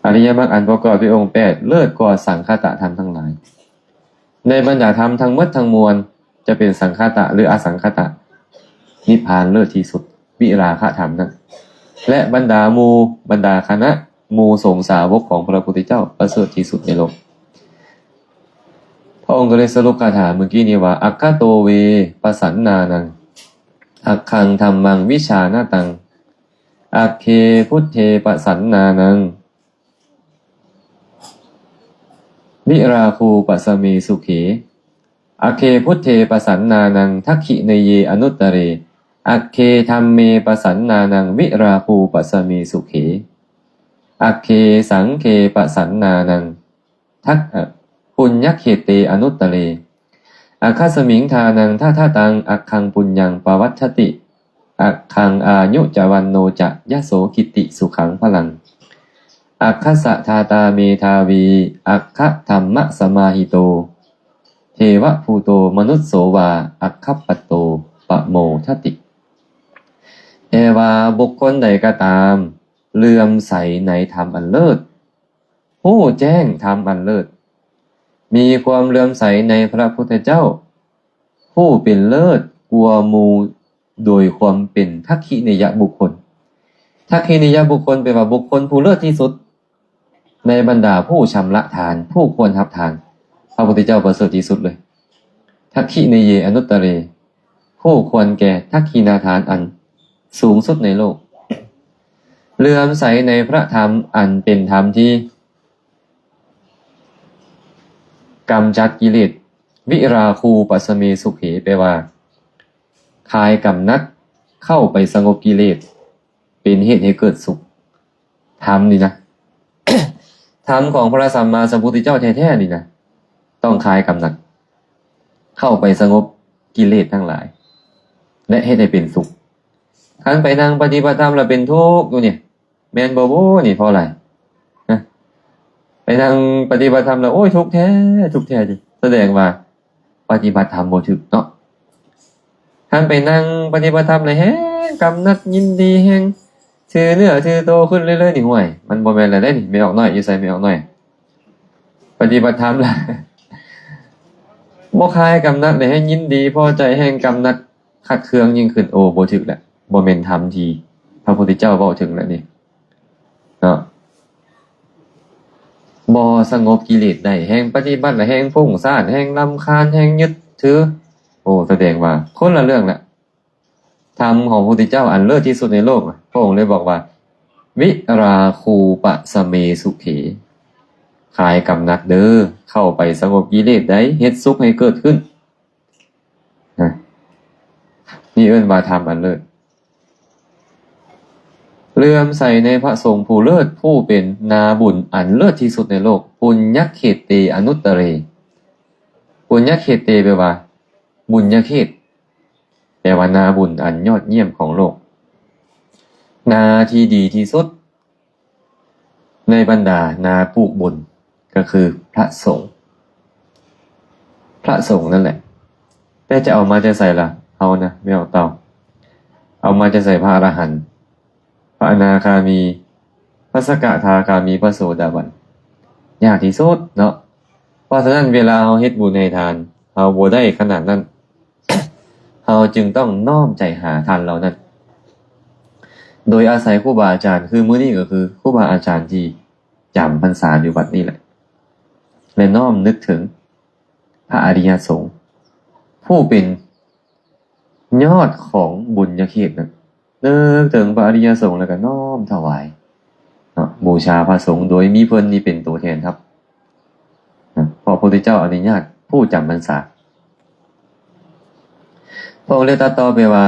อริยมรรคอันประกอบด้วยองค์8เลิศกว่าสังคตธรรมทั้งหลายในบรรดาธรรมทั้งหมดทั้งมวลจะเป็นสังคตะหรืออสังคตะนิพพานเลิศที่สุดวิราคะธรรมนั้นและบรรดาหมู่บรรดาคณะหมู่สงฆ์สาวกของพระพุทธเจ้าประเสริฐที่สุดในโลกพระองค์ก็เลยสรุปคาถาเมื่อกี้นี้ว่าอัคคโตเวปสันนานังอัคคังธัมมังวิชานาตังอัคเคพุทเทปสันนานังวิราคูปสมีสุขีอัคเคพุทเทปสันนานังทักขิเนเยอนุตตเรอัคเคธัมเมปสันนานังวิราคูปสมีสุขีอัคเคสังเคปสันนานังทักปุญญเขเตอนุตตเรอัคคสมิงทานังท่าตังอัคคังปุญญังปวัฏติอัคคังอายุจวันโนจะยะโสกิติสุขังพลังอัคคสะทาตาเมทาวีอัคคธรรมะสมาหิโตเทวะภูโตมนุสโสวาอัคคปโตปะโมทติเอวาบุคคลใดก็ตามเลื่อมใสในธรรมอันเลิศผู้แจ้งธรรมอันเลิศมีความเลื่อมใสในพระพุทธเจ้าผู้เป็นเลิศกว่าหมู่โดยความเป็นทักขิเนยบุคคลทักขิเนยบุคคลเป็นว่าบุคคลผู้เลิศที่สุดในบรรดาผู้ชำระทานผู้ควรรับทานพระพุทธเจ้าประเสริฐที่สุดเลยทักขิเนเยอนุตตเรผู้ควรแก่ทักขินาทานอันสูงสุดในโลกเลื่อมใสในพระธรรมอันเป็นธรรมที่กำจัดกิเลสวิราคูปสมีสุขีแปลว่าคลายกำนัดเข้าไปสงบกิเลสเป็นเหตุให้เกิดสุขธรรมนี่นะ ธรรมของพระสัมมาสัมพุทธเจ้าแท้ๆนี่นะต้องคลายกำนัดเข้าไปสงบกิเลสทั้งหลายและให้ได้เป็นสุขคันไปนั่งปฏิบัติธรรมแล้วเป็นทุกข์อยู่เนี่ยแม่นบ่บ่นี่เพราะอะไรนะไปนั่งปฏิบัติธรรมแล้วโอ้ยทุกข์แท้ทุกข์แท้ดิแสดงว่าปฏิบัติธรรมบ่ถูกเนาะคันไปนั่งปฏิบัติธรรมเลยแฮงกำนัดยินดีแฮงถือเนื้อถือโตขึ้นเรื่อยๆนี่ห่วยมันบ่แม่นแล้วได้นี่ไม่ออกน้อยอยู่ไสไม่ออกน้อยปฏิบัติธรรมล่ะบ่คลายกำนัดเลยให้ยินดีพอใจแฮงกำนัดขัดเคืองยิ่งขึ้นโอ้บ่ถูกแหละบ่แม่นธรรมที่พระพุทธเจ้าเว้าถึงแล้วนี่เนาะบ่สงบกิเลสได้แห่งปฏิบัติและแห่งฟุ้งซ่านแห่งรำคาญแห่งยึดถือโอ้แสดงว่าคนละเรื่องแหละธรรมของพระพุทธเจ้าอันเลิศที่สุดในโลกพระองค์เลยบอกว่าวิราคูปสเมสุขีคลายกำนัดเด้อเข้าไปสงบกิเลสได้เฮ็ดสุขให้เกิดขึ้นนะนี่เอิ้นว่าธรรมอันเลิศเลื่อมใสในพระสงฆ์ผู้เลิศผู้เป็นนาบุญอันเลิศที่สุดในโลกปุญญเขเตอนุตตเรปุญญเขเตแปลว่าบุญญเขตแปลว่านาบุญอันยอดเยี่ยมของโลกนาที่ดีที่สุดในบรรดานาปลูกบุญก็คือพระสงฆ์พระสงฆ์นั่นแหละแต่จะเอามาจะใส่ล่ะเอานะไม่เอาเตาเอามาจะใส่พระอรหันต์พระอนาคามีพระสกทาคามีพระโสดาบันยากที่สุดเนาะเพราะฉะนั้นเวลาเราเฮ็ดบุญให้ทานเราบ่ได้ขนาดนั้น เราจึงต้องน้อมใจหาทานเหล่านั้นโดยอาศัยครูบาอาจารย์คือมื้อนี้ก็คือครูบาอาจารย์ที่จำพรรษาอยู่วัดนี้แหละและน้อมนึกถึงพระอริยสงฆ์ผู้เป็นยอดของบุญญาเขตนั้นนึกถึงพระอริยสงฆ์แล้วก็น้อมถวายบูชาพระสงฆ์โดยมีเพิ่นนี่เป็นตัวแทนครับเพราะพระพุทธเจ้าอนุญาตผู้จำพรรษา พระองค์เลยตรัสต่อไปว่า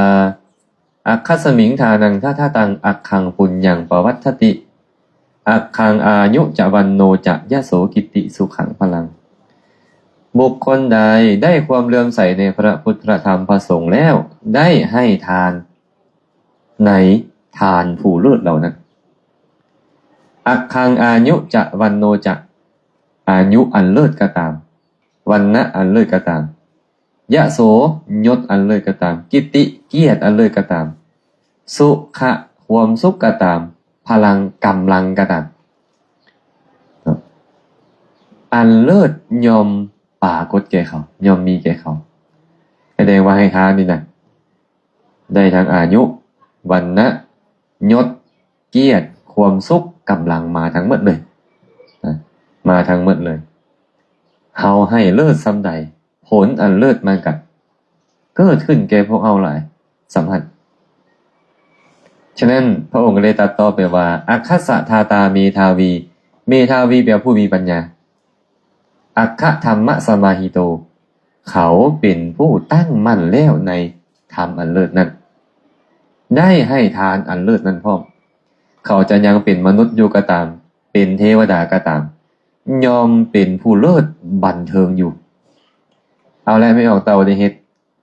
อัคคัสมิงทานังท่าตังอักขังปุญญังปวัตถติอักขังอายุจะวันโนจะยะโสกิตติสุขังพลังบุคคลใดได้ความเลื่อมใสในพระพุทธพระธรรมพระสงฆ์แล้วได้ให้ทานในทานผู้เลิศเหล่านั้นอักขังอายุจะวันโนจะอายุอันเลิศก็ตามวันนะอันเลิศก็ตามยะโสยศอันเลิศก็ตามกิตติเกียรติอันเลิศก็ตามสุขะความสุขก็ตามพลังกำลังก็ตามอันเลิศยอมป่ากดแก่เขายอมมีแก่เขาแสดงว่าให้ทานนี่นะได้ทั้งอายุวันนะยศเกียรติความสุขกำลังมาทั้งหมดเลยมาทั้งหมดเลยเฮาให้เลิศซ้ำใดผลอันเลิศมันกัดเกิดขึ้นแก่พวกเอาหลายสัมพันธ์ฉะนั้นพระองค์ก็เลยตรัสต่อไปว่าอัคคสะทาตาเมธาวีเมธาวีแปลผู้มีปัญญาอัคคธรรมสมาหิโตเขาเป็นผู้ตั้งมั่นแล้วในธรรมอันเลิศนั้นได้ให้ทานอันเลิศนั้นพร้อมเขาจะยังเป็นมนุษย์อยู่ก็ตามเป็นเทวดาก็ตามยอมเป็นผู้เลิศบันเทิงอยู่เอาแล้วไม่ออกเตาได้เฮ็ด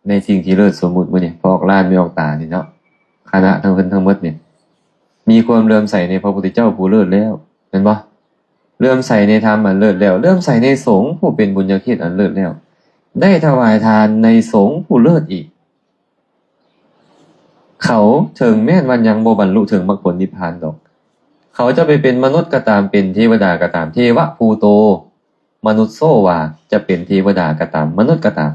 ในสิ่งที่เลิศสมมุติมื้อนี้พอกล้านไม่ออกตานี่เนาะคณะทั้งเพิ่นทั้งหมดเนี่ยมีความเลื่อมใสในพระพุทธเจ้าผู้เลิศแล้วเห็นบ่เลื่อมใสในธรรมอันเลิศแล้วเลื่อมใสในสงฆ์ผู้เป็นบุญญาคิดอันเลิศแล้วได้ถวายทานในสงฆ์ผู้เลิศอีกเขาถึงแม้นวันยังบ่บรรลุถึงมรรคผลนิพพานดอกเขาจะไปเป็นมนุษย์ก็ตามเป็นเทวดาก็ตามเทวะภูโตมนุษย์โซวาจะเป็นเทวดาก็ตามมนุษย์ก็ตาม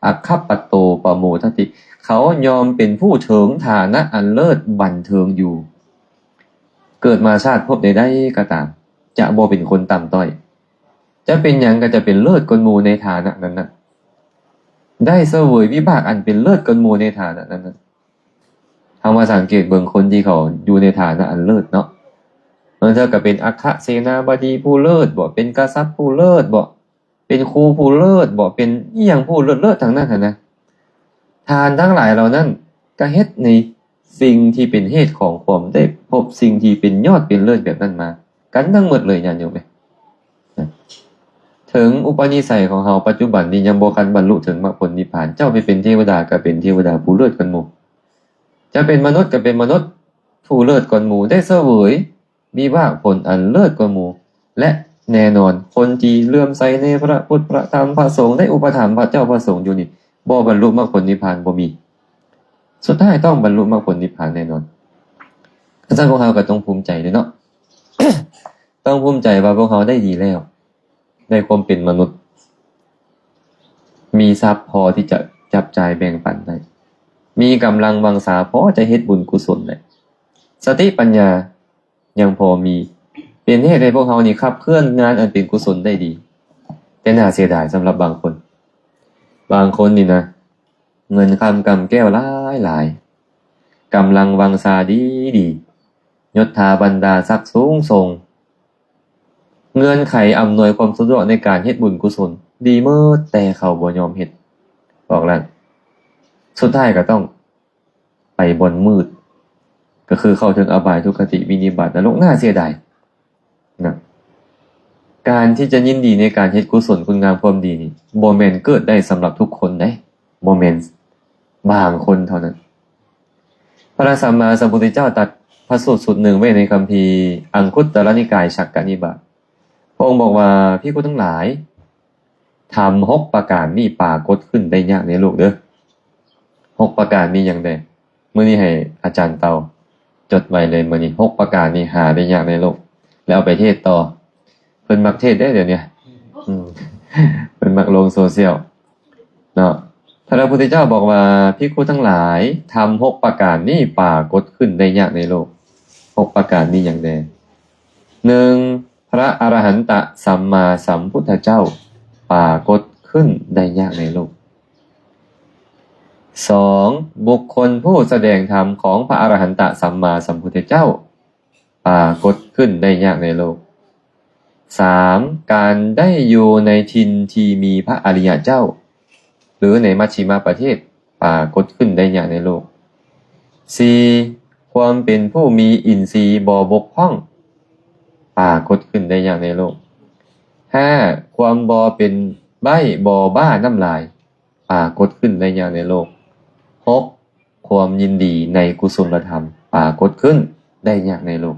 อัคคปัตโตปโมทติเขายอมเป็นผู้ถึงฐานะอันเลิศบันเทิงอยู่เกิดมาชาติพบใดๆก็ตามจะบ่เป็นคนต่ำต้อยจะเป็นหยังก็จะเป็นเลิศกว่าหมู่ในฐานะนั้นน่ะได้เสวยวิบากอันเป็นเลิศกว่าหมู่ในฐานะนั้นน่ะเฮามาสังเกตเบิ่งคนที่เขาอยู่ในฐานะอันเลิศเนาะเธอก็เป็นอัครเสนาบดีผู้เลิศบ่เป็นกษัตริย์ผู้เลิศบ่เป็นครูผู้เลิศบ่เป็นอีหยังผู้เลิศทั้งนั้นนะทานทั้งหลายเหล่านั้นก็เฮ็ดในสิ่งที่เป็นเหตุของความได้พบสิ่งที่เป็นยอดเป็นเลิศแบบนั้นมากันทั้งหมดเลยญาติโยมเอ้ยถึงอุปนิสัยของเฮาปัจจุบันนี้ยังบ่คันบรรลุถึงมรรคผลนิพพานเจ้าไปเป็นเทวดาก็เป็นเทวดาผู้เลิศกันหมู่จะเป็นมนุษย์ก็เป็นมนุษย์ผู้เลิศกว่าหมู่ได้เสวยมีว่าผลอันเลิศกว่าหมู่และแน่นอนคนที่เลื่อมใสในพระพุทธพระธรรมพระสงฆ์ได้อุปถัมภ์พระเจ้าพระสงฆ์อยู่นี่บ่บรรลุมรรคผลนิพพานบ่มีสุดท้ายต้องบรรลุมรรคผลนิพพานแน่นอนฉะนั้นพวกเราก็ต้องภูมิใจด้วยเนาะ ต้องภูมิใจว่าพวกเขาได้ดีแล้วได้ความเป็นมนุษย์มีทรัพย์พอที่จะจับจ่ายแบ่งปันได้มีกำลังวังสาพอจะเฮ็ดบุญกุศลได้สติปัญญายังพอมีเป็นเหตุให้พวกเขานี่ขับเคลื่อนงานอันเป็นกุศลได้ดีแต่น่าเสียดายสำหรับบางคนนี่นะเงินคำกำแก้วหลายกำลังวังสาดียศถาบรรดาศักดิ์สูงส่งเงื่อนไขอำนวยความสะดวกในการเฮ็ดบุญกุศลดีเมื่อแต่เขาบ่ยอมเฮ็ดบอกแล้วสุดท้ายก็ต้องไปบนมืดก็คือเข้าถึงอบายทุกขติวินิบาตนรกน่าเสียดายนะการที่จะยินดีในการเฮ็ดกุศลคุณงามความดีนี่บ่แม่นเกิดได้สำหรับทุกคนได้บ่แม่นบางคนเท่านั้นพระสัมมาสัมพุทธเจ้าตรัสพระสูตรสุดหนึ่งไว้ในคัมภีร์อังคุตตรนิกายฉักกนิบาตพระองค์บอกว่าภิกษุทั้งหลายทำ6ประการนี้ปรากฏขึ้นได้ยากในโลกเด้อ6ประการนี้อย่างใดมื้อนี้ให้อาจารย์เตาจดไว้เลยมื้อนี้6ประการนี้หาได้ยากในโลกแล้วเอาไปเทศต่อเพิ่นมักเทศได้เดี๋ยวนี้เพิ่นมักลงโซเชียลเนาะพระพุทธเจ้าบอกว่าภิกษุทั้งหลายทำ6ประการนี้ปรากฏขึ้นได้ยากในโลก6ประการนี้อย่างใด1พระอรหันตสัมมาสัมพุทธเจ้าปรากฏขึ้นได้ยากในโลก 2. บุคคลผู้แสดงธรรมของพระอรหันตสัมมาสัมพุทธเจ้าปรากฏขึ้นได้ยากในโลก 3. การได้อยู่ในถิ่นที่มีพระอริยเจ้าหรือในมัชชิมประเทศ ปรากฏขึ้นได้อย่างในโลก 4. ความเป็นผู้มีอินทรีย์บ่บกพร่องปรากฏขึ้นได้อย่างในโลก 5. ความบ่เป็นใบ้บ่บ้าน้ำลายปรากฏขึ้นได้อย่างในโลก 6. ความยินดีในกุศลธรรมปรากฏขึ้นได้อย่างในโลก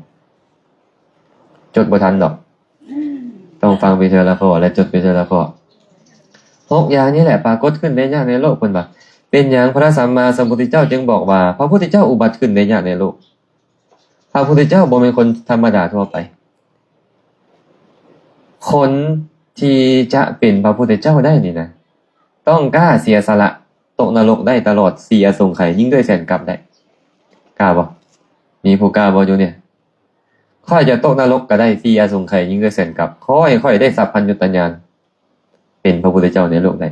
จดบ่ทันดอกต้องฟังไปเทอละข้อและจดไปเทอละข้อ6อย่างนี้แหละปรากฏขึ้นได้อย่างในโลกเพิ่นว่าเป็นอย่างพระสัมมาสัมพุทธเจ้าจึงบอกว่าพระพุทธเจ้าอุบัติขึ้นได้อย่างในโลกพระพุทธเจ้าบ่เป็นคนธรรมดาทั่วไปคนที่จะเป็นพระพุทธเจ้าได้นี่นะต้องกล้าเสียสละตกนรกได้ตลอด4อสงไขยยิ่งด้วยแสนกลับได้กล้าบ่มีผู้กล้าบ่อยู่เนี่ยค่อยจะตกนรกก็ได้4อสงไขยยิ่งด้วยแสนกลับค่อยได้สัพพัญญุตญาณเป็นพระพุทธเจ้าในโลกได้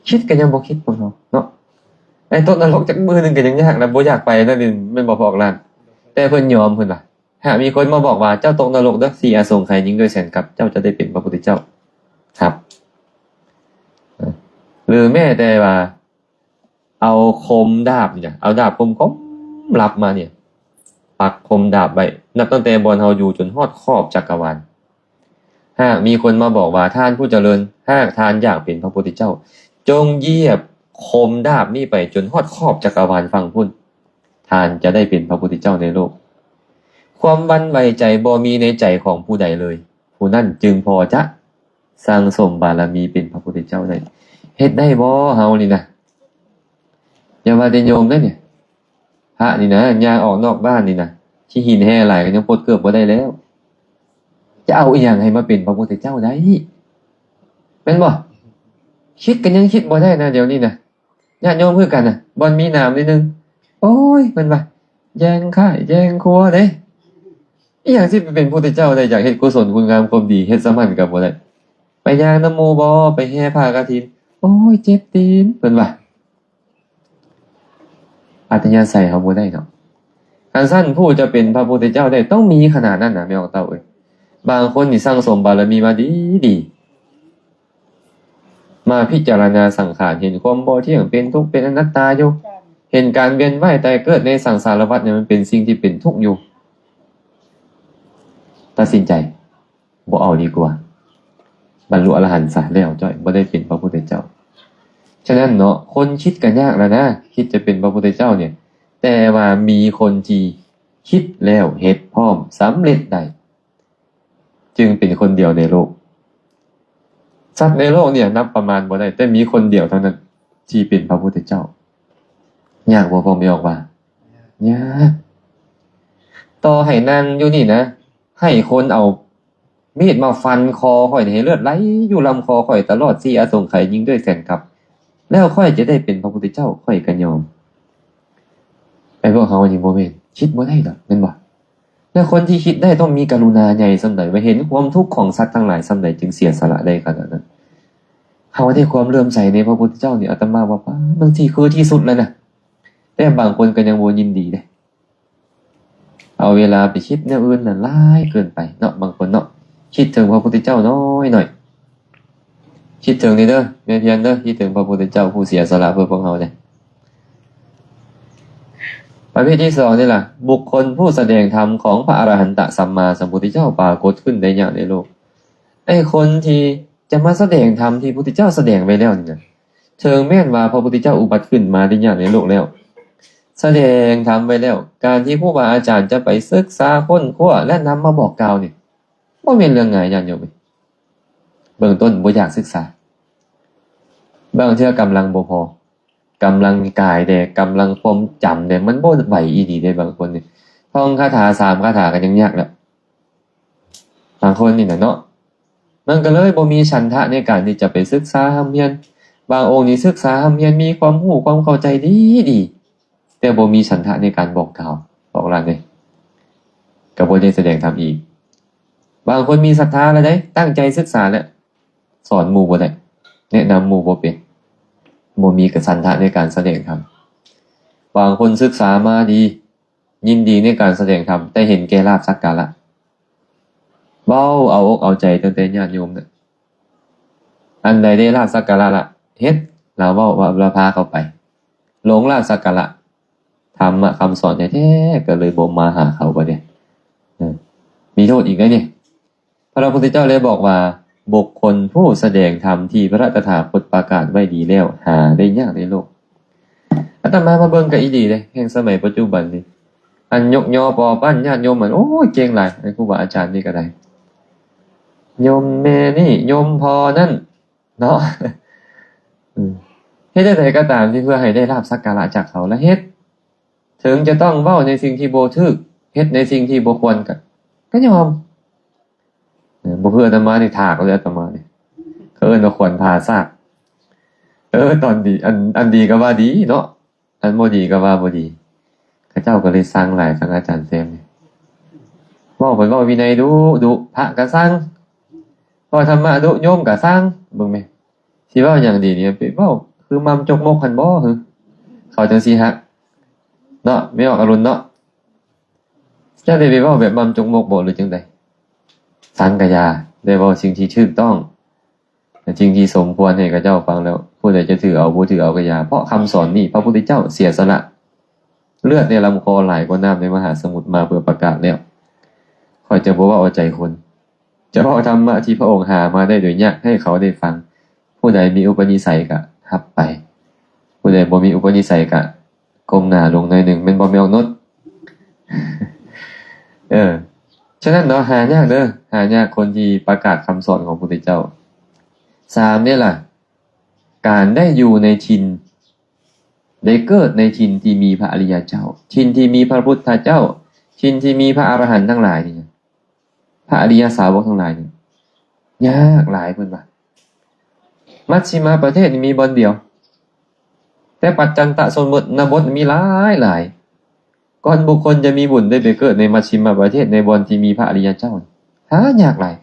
คิดกันยังบ่คิดบ่เนาะไอ้ตกนรกจักมือนึงก็ยังยากนะบ่อยากไปนั่นนี่มันบ่พอกล้านแต่เพิ่นยอมเพิ่นว่าหากมีคนมาบอกว่าเจ้าตกนรกเด้อ4อสงไขยยิ่งด้วยแสนกลับเจ้าจะได้เป็นพระพุทธเจ้าครับหรือแม้แต่ว่าเอาคมดาบเนี่ยเอาดาบคมรับมาเนี่ยปักคมดาบไว้นับตั้งแต่บนเฮาอยู่จนฮอดขอบจักรวาลหากมีคนมาบอกว่าท่านผู้เจริญหากท่านอยากเป็นพระพุทธเจ้าจงเหยียบคมดาบนี้ไปจนฮอดขอบจักรวาลฟังพุ่นท่านจะได้เป็นพระพุทธเจ้าในโลกความหวั่นไหวใจบ่มีในใจของผู้ใดเลยผู้นั้นจึงพอจะสร้างสมบารมีเป็นพระพุทธเจ้าได้เฮ็ดได้บ่เฮานี่นะอย่าว่าแต่โยมเด้อเนี่ยพระนี่นะย่างออกนอกบ้านนี่นะที่หินแห่หลายก็ยังปลดเกือบบ่ได้แล้วจะเอาอีหยังให้มาเป็นพระพุทธเจ้าได้แม่นบ่คิดกันยังคิดบ่ได้นะเดี๋ยวนี้นะญาติโยมคือกันน่ะบ่มีน้ำนิดนึงโอ้ยเพิ่นว่าแย่งค่ายแย่งครัวเด้อีหยังสิไปเป็นพระพุทธเจ้าได้อยากเฮ็ดกุศลคุณงามความดีเฮ็ดสมันก็บ่ได้ไปย่างน้ำหมู่บ่ไปแห่ผ้ากฐินโอ้ยเจ็บตีนเพิ่นว่าอัตยาศัยเขาบ่ได้เนาะการสั้นผู้จะเป็นพระพุทธเจ้าได้ต้องมีขนาดนั้นน่ะแม่ออกเต้าเอ้ยบางคนนี่สร้างสมบารมีมาดีมาพิจารณาสังขารเห็นความบ่เที่ยงเป็นทุกข์เป็นอนัตตาอยู่เห็นการเวียนว่ายตายเกิดในสังสารวัฏเนี่ยมันเป็นสิ่งที่เป็นทุกข์อยู่ตัดสินใจบ่เอาดีกว่าบรรลุอรหันต์ซะแล้วจ้อยบ่ได้เป็นพระพุทธเจ้าฉะนั้นเนาะคนคิดกันยากแล้วนะคิดจะเป็นพระพุทธเจ้าเนี่ยแต่ว่ามีคนที่คิดแล้วเฮ็ดพร้อมสำเร็จได้จึงเป็นคนเดียวในโลกสัตว์ในโลกเนี่ยนับประมาณบ่ได้แต่มีคนเดียวเท่านั้นที่เป็นพระพุทธเจ้ายากบ่พอมีออกว่ายากต่อให้นั่งอยู่นี่นะให้คนเอามีดมาฟันคอข่อยให้เลือดไหลอยู่ลำคอข่อยตลอด4อสงไขยยิ่งด้วยแสนกลับแล้วค่อยจะได้เป็นพระพุทธเจ้าค่อยกันยอมไอ้พวกเขานี่บ่แม่นคิดบ่ได้ดอกแม่นบ่แล้วคนที่คิดได้ต้องมีกรุณาใหญ่ส่ำใดว่าเห็นความทุกข์ของสัตว์ทั้งหลายส่ำใดจึงเสียสละได้ขนาดนั้นเขาได้ความเลื่อมใสในพระพุทธเจ้านี่อาตมาว่าบางทีคือที่สุดแล้วนะแต่บางคนก็ยังบ่ยินดีเด้เอาเวลาไปคิดแนวอื่นน่ะหลายเกินไปเนาะบางคนเนาะคิดถึงพระพุทธเจ้าน้อยหน่อยคิดถึงนี่เด้อแม่เพียรเด้อคิดถึงพระพุทธเจ้าผู้เสียสละเพื่อพวกเราเนี่ยประเภทที่2นี่ล่ะบุคคลผู้แสดงธรรมของพระอรหันตสัมมาสัมพุทธเจ้าปรากฏขึ้นได้อย่างในโลกไอ้คนที่จะมาแสดงธรรมที่พระพุทธเจ้าแสดงไว้แล้วนี่นะเชิงแม่นว่าพระพุทธเจ้าอุบัติขึ้นมาได้อย่างในโลกแล้วแสดงธรรมไว้แล้วการที่ผู้บาอาจารย์จะไปศึกษาค้นคว้าและนำมาบอกกล่าวนี่บ่แม่นเรื่องง่ายญาติโยมเบื้องต้นบ่อยากศึกษาบางเทื่อกำลังบ่พอกำลังกายแต่กำลังความจำเนี่ยมันบ่ไหวอีหลีได้บางคนนี่ท่องคาถา3คาถาก็ยังยากแล้วบางคนนี่น่ะเนาะมันก็เลยบ่มีฉันทะในการที่จะไปศึกษาหำเฮียนบางองค์นี่ศึกษาหำเฮียนมีความรู้ความเข้าใจดีแต่บ่มีฉันทะในการบอกกล่าวบอกลาเลยก็บ่ได้แสดงธรรมอีกบางคนมีศรัทธาแล้วได้ตั้งใจศึกษาแล้วสอนหมู่บ่ได้แนะนำหมู่บ่เป็นบ่มีกสันทะในการแสดงธรรมบางคนศึกษามาดียินดีในการแสดงธรรมแต่เห็นแก่ลาภสักการะเว้าเอาอกเอาใจตั้งแต่ญาติโยมน่ะอันใดได้ลาภสักการะละเฮ็ด เราเว้าว่าเราพาเขาไปหลงลาบสักการะธรรมะคำสอนแท้ๆก็เลยบ่มาหาเขาบ่เนี่ยมีโทษอีกนะเนี่ยพระพุทธเจ้าเลยบอกว่าบุคคลผู้แสดงธรรมที่พระตถาคตประกาศไว้ดีแล้วหาได้ยากในโลกอาตมาเบิ่งก็อีดีเลยแห่งสมัยปัจจุบันนี้อันยกยอปอปั้นญาติโยมมันโอ้ยเก่งหลายไอ้ครูบาอาจารย์นี่ก็ได้โยมแม่นี่โยมพอนั่นเนาะเฮ็ดได้ก็ตามที่เพื่อให้ได้ลาภสักการะจากเขาและเฮ็ดถึงจะต้องเว้าในสิ่งที่บ่ถูกเฮ็ดในสิ่งที่บ่ควรก็ยอมบ่เพื่ออาตมานี่ถากเลยอาตมานี่เขาเอิ้นว่าควรพาซากตอนดีอันดีก็ว่าดีเนาะอันบ่ดีก็ว่าบ่ดีข้าเจ้าก็เลยสั่งหลายครั้งอาจารย์เซมนี่เว้าเพิ่นเว้าวินัยดุพระก็สั่งเว้าธรรมะดุโยมก็สั่งเบิ่งแม่สิเว้าหยังดีนี่ไปเว้าคือมัมจกมกหั่นบ่หือเขาจังซี่ฮักเนาะไม่ออกอรุณเนาะจะได้ไปเว้าแบบมัมจกมกบ่หรือจังได๋สังกยาได้เว้าสิ่งที่ถูกต้องสิ่งที่สมควรให้กับเจ้าฟังแล้วผู้ใดจะถือเอาบ่ถือเอาก็อย่าเพราะคำสอนนี้พระพุทธเจ้าเสียสละเลือดในลำคอไหลกว่าน้ำในมหาสมุทรมาเพื่อประกาศแล้วค่อยจะบ่ว่าเอาใจคนจะเอาธรรมะที่พระองค์หามาได้โดยยากให้เขาได้ฟังผู้ใดมีอุปนิสัยก็รับไปผู้ใดบ่มีอุปนิสัยก็ก้มหน้าลงหน่อยนึงแม่นบ่แม่นนดฉะนั้นเนาะหายากเด้อหายากคนที่ประกาศคำสอนของพระพุทธเจ้า3เนี่ยล่ะการได้อยู่ในถิ่นได้เกิดในถิ่นที่มีพระอริยเจ้าถิ่นที่มีพระพุทธเจ้าถิ่นที่มีพระอรหันต์ทั้งหลายนี่พระอริยสาวกทั้งหลายนี่ยากหลายเพิ่นว่ามัชฌิมาประเทศนี่มีบ่อนเดียวแต่ปัจจันตสมมุตินบทมีหลายก่อนบุคคลจะมีบุญได้ไปเกิดในมัชฌิมาประเทศในบ่อนที่มีพระอริยเจ้าหายากหลาย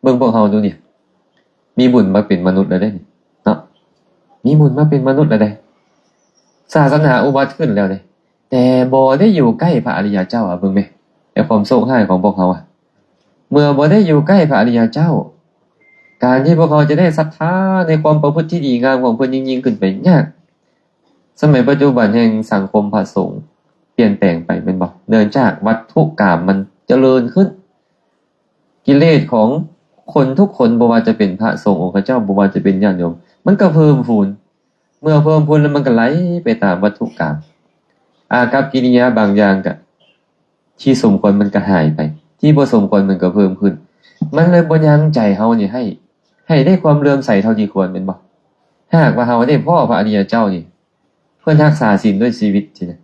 เบิ่งพวกเฮาดูนี่มีบุญมาเป็นมนุษย์แล้วได้นี่เนาะมีบุญมาเป็นมนุษย์แล้วได้ศาสนาอุบัติขึ้นแล้วเด้แต่บ่ได้อยู่ใกล้พระอริยเจ้าเบิ่งแม่ไอ้ความโศกหายของพวกเขาเมื่อบ่ได้อยู่ใกล้พระอริยเจ้าการที่พวกเขาจะได้ศรัทธาในความประพฤติที่ดีงามของเพิ่นยิ่งขึ้นไปยากสมัยปัจจุบันแห่งสังคมพระสงฆ์เปลี่ยนแปลงไปแม่นบ่เนื่องจากวัตถุกรรมมันเจริญขึ้นกิเลสของคนทุกคนบ่ว่าจะเป็นพระสงฆ์องค์พระเจ้าบ่ว่าจะเป็นญาติโยมมันก็เพิ่มพูนเมื่อเพิ่มพูนแล้วมันก็ไหลไปตามวัตถุกรรมอากัปกิริยาบางอย่างก็ที่สมควรมันก็หายไปที่บ่สมควรมันก็เพิ่มขึ้นมันเลยบ่ยังใจเฮานี่ให้ได้ความเลื่อมใสเท่าที่ควรแม่นบ่หากว่าเฮาได้พ่อพระอริยเจ้านี่เพิ่นรักษาศีลด้วยชีวิตสินะ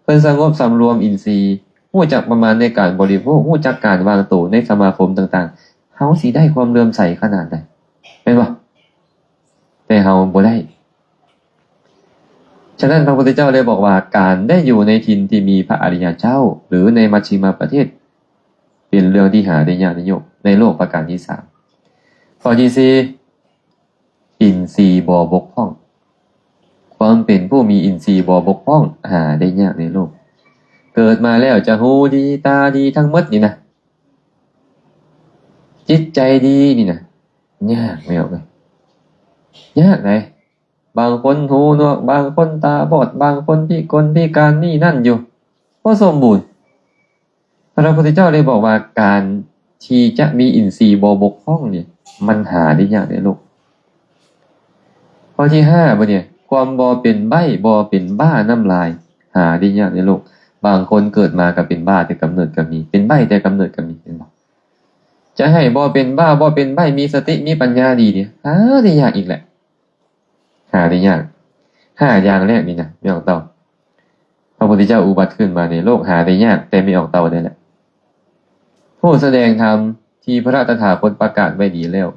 เพิ่นสงบสำรวมอินทรีย์รู้จักประมาณในการบริโภครู้จักการวางตัวในสมาคมต่างๆเฮาสิได้ความเลื่อมใสขนาดใดแม่นบ่แต่เฮาบ่ได้ฉะนั้นพระพุทธเจ้าเลยบอกว่าการได้อยู่ในถิ่นที่มีพระอริยเจ้าหรือในมัชฌิมาประเทศเป็นเรื่องที่หาได้ยากในโลกประการที่3ข้อที่4อินทรีย์บ่บกพร่องความเป็นผู้มีอินทรีย์บ่บกพร่องหาได้ยากในโลกเกิดมาแล้วจะหูดีตาดีทั้งหมดนี่นะจิตใจดีนี่นะยากไม่เอาเลยยากไหนบางคนหูหนวกบางคนตาบอดบางคนพิการนี่นั่นอยู่บ่สมบูรณ์พระพุทธเจ้าเลยบอกว่าการที่จะมีอินทรีย์บ่บกพร่องเนี่ยมันหาได้ยากในโลกข้อที่5บ่เนี่ยความบ่เป็นใบ้บ่เป็นบ้าน้ำลายหาได้ยากในโลกบางคนเกิดมาก็เป็นบ้าแต่กำเนิดก็มีเป็นใบ้แต่กำเนิดก็มีเห็นบ่จะให้บ่เป็นบ้าบ่เป็นใบ้มีสติมีปัญญาดีเนี่ยหาได้ยากอีกแหละหาได้ยาก5อย่างแรกนี่นะไม่ออกเตาพระพุทธเจ้าอุบัติขึ้นมาในโลกหาได้ยากแต่ไม่ออกเตาได้แหละผู้แสดงธรรมที่พระตถาคตประกาศไว้ดีแล้ว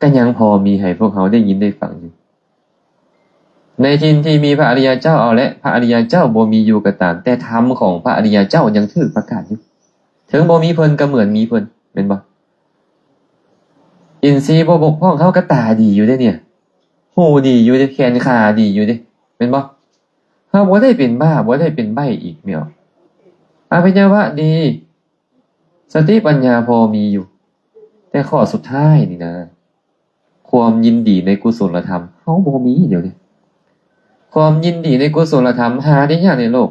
ก็ยังพอมีให้พวกเขาได้ยินได้ฟังอยู่ในถิ่นที่มีพระอริยเจ้าเอาและพระอริยเจ้าบ่มีอยู่ก็ตามแต่ธรรมของพระอริยเจ้ายังถูกประกาศอยู่ถึงบ่มีเพิ่นก็เหมือนมีเพิ่นแม่นบ่อินทรีย์บ่บกพร่องเขาก็ตาดีอยู่เด้เนี่ยหูดีอยู่เด้แขนขาดีอยู่เด้แม่นบ่เฮาบ่ได้เป็นบ้าบ่ได้เป็นใบ้อีกแม่นอภิญญาวะดีสติปัญญาพอมีอยู่แต่ข้อสุดท้ายนี่นะความยินดีในกุศลธรรม เขาบ่มีเดี๋ยวนี้ความยินดีในกุศลธรรมหาได้ยากในโลก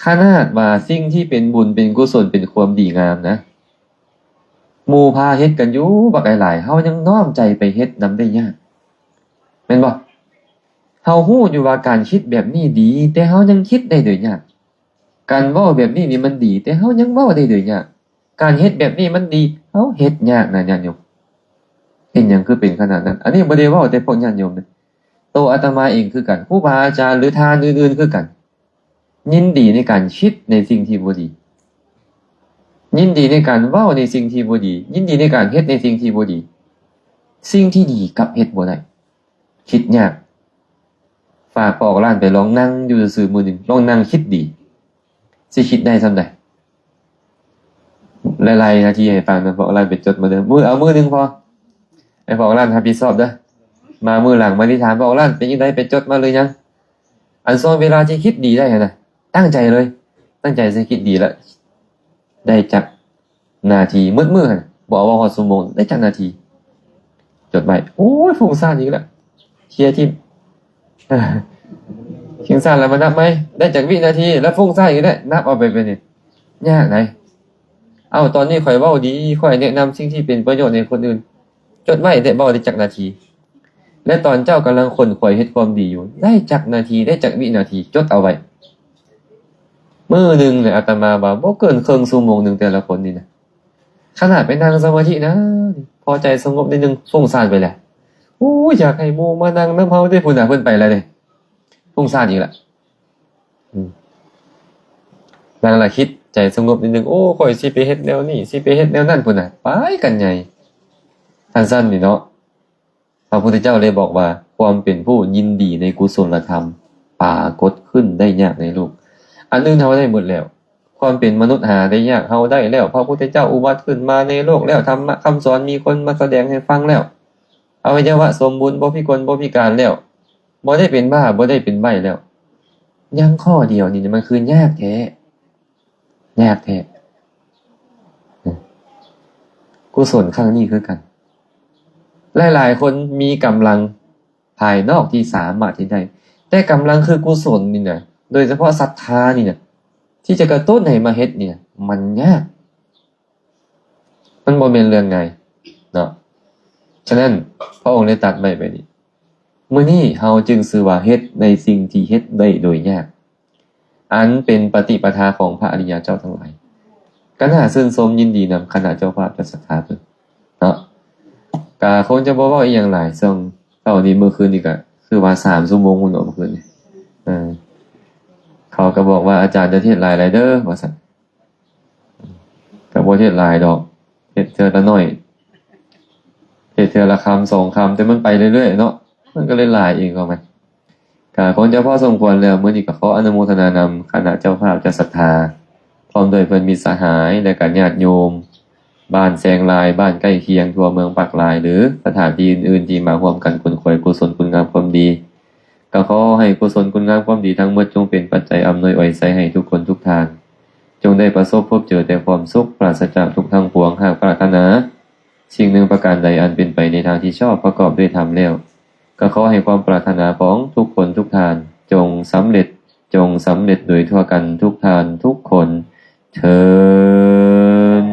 ขนาดว่าสิ่งที่เป็นบุญเป็นกุศลเป็นความดีงามนะหมู่พาเฮ็ดกันอยู่บักหลายๆเฮายังน้อมใจไปเฮ็ดนำได้ยากแม่นบ่เฮาฮู้อยู่ว่าการคิดแบบนี้ดีแต่เฮายังคิดได้โดยยากการเว้าแบบนี้นี่มันดีแต่เฮายังเว้าได้โดยยากการเฮ็ดแบบนี้มันดีเฮาเฮ็ดยากนะญาติโยมเป็นหยังคือเป็นขนาดนั้นอันนี้บ่ได้เว้าแต่พวกญาติโยมนะโตอาตมาเองคือกันครูบาอาจารย์หรือทานอื่นๆคือกันยินดีในการคิดในสิ่งที่บ่ดียินดีในการเว้าในสิ่งที่บ่ดียินดีในการเฮ็ดในสิ่งที่บ่ดีสิ่งที่ดีกลับเฮ็ดบ่ได้คิดยากฝากพ่อออกร้านไปลองนั่งอยู่ซื่อๆมื้อนึงลองนั่งคิดดีสิคิดได้ส่ำใดหลายๆนาทีให้ฟังนะพ่อออกร้านไปจดมาเด้อมื้อนึงพอให้พ่อออกร้านรับผิดชอบเด้อมามื้อหลังมาที่ถามพ่อออกร้านเป็นจังไดไปจดมาเลยยังอันส่วนเวลาที่คิดดีได้หั่นน่ะตั้งใจเลยตั้งใจสิคิดดีแล้วได้จักนาทีมืดๆหั่นบ่ว่าฮอดชั่วโมงได้จักนาทีจดไว้โอ้ยฟุ้งซ่านอีกแล้วเคลียร์ที่เคียงซ่านแล้วมานับไหมได้จากวินาทีแล้วฟุ้งซ่านอีกแล้วนับเอาไปเป็นนี่ยากไหนเอาตอนนี้ข่อยเว้าดีข่อยแนะนำสิ่งที่เป็นประโยชน์ในคนอื่นจดไว้ได้เว้าได้จักนาทีและตอนเจ้ากำลังขวนขวายเฮ็ดความดีอยู่ได้จักนาทีได้จักวินาทีจดเอาไว้มื้อนึงเนี่ยอาตมาว่าบ่เกินครึ่งชั่วโมงนึงแต่ละคนนี่นะขนาดไปนั่งสมาธินะพอใจสงบนิดนึงฟุ้งซ่านไปแล้วโอ้ยอยากให้หมู่มานั่งนำเฮาได้พุ่นน่ะเพิ่นไปแล้วเด้ฟุ้งซ่านอีกแล้วนั่งละคิดใจสงบนิดนึงโอ้ข่อยสิไปเฮ็ดแนวนี้สิไปเฮ็ดแนวนั้นพุ่นน่ะไปกันใหญ่สั้นๆนี่เนาะพระพุทธเจ้าเลยบอกว่าความเป็นผู้ยินดีในกุศลธรรมปรากฏขึ้นได้ยากในโลกอันอื่นเฮาได้หมดแล้วความเป็นมนุษย์หาได้ยากเฮาได้แล้วพระพุทธเจ้าอุบัติขึ้นมาในโลกแล้วธรรมะคำสอนมีคนมาแสดงให้ฟังแล้วอวัยวะสมบูรณ์บ่พิกลบ่พิการแล้วบ่ได้เป็นบ้าบ่ได้เป็นใบ้แล้วยังข้อเดียวนี่มันคือยากแท้ยากแท้กุศลครั้งนี้คือกันหลายๆคนมีกำลังภายนอกที่สามารถที่ได้แต่กำลังคือกุศลนี่นะโดยเฉพาะศรัทธานี่นะที่จะกระตุ้นให้มาเฮ็ดเนี่ยมันยากมันบ่แม่นเรื่องง่ายเนาะฉะนั้นพระองค์ได้ตรัสไว้แบบนี้มื้อนี้เฮาจึงชื่อว่าเฮ็ดในสิ่งที่เฮ็ดได้โดยยากอันเป็นปฏิปทาของพระอริยเจ้าทั้งหลายก็น่าชื่นชมยินดีนำคณะเจ้าภาพเจ้าศรัทธาเพิ่นเนาะก็คงจะบ่เว้าอีหยังหลายซึ่งเช้านี้มื้อคืนนี่ก็คือว่า3ชั่วโมงพุ่นเนาะเมื่อคืนนี่เขาก็บอกว่าอาจารย์จะเทศน์หลายเด้อว่าซั่นก็บ่เทศน์หลายดอกเทศน์เทื่อละน้อยเทศน์เทื่อละคำ2คำแต่มันไปเรื่อยๆเนาะมันก็เลยหลายเองก็มันก็คงจะพอสมควรแล้วมื้อนี้ก็ขออนุโมทนานำคณะเจ้าภาพเจ้าศรัทธาพร้อมด้วยเพิ่นมิตรสหายและก็ญาติโยมบ้านแสงลายบ้านใกล้เคียงทั่วเมืองปากลายหรือสถานที่อื่นๆที่มาร่วมกันขวนขวายกุศลคุณงามความดีก็ขอให้กุศลคุณงามความดีทั้งหมดจงเป็นปัจจัยอำนวยอวยไสให้ทุกคนทุกทางจงได้ประสบพบเจอแต่ความสุขปราศจากทุกข์ทั้งปวงหากปรารถนาสิ่งหนึ่งประการใดอันเป็นไปในทางที่ชอบประกอบด้วยธรรมแล้วก็ขอให้ความปรารถนาของทุกคนทุกทานจงสำเร็จโดยทั่วกันทุกทานทุกคนเทอญ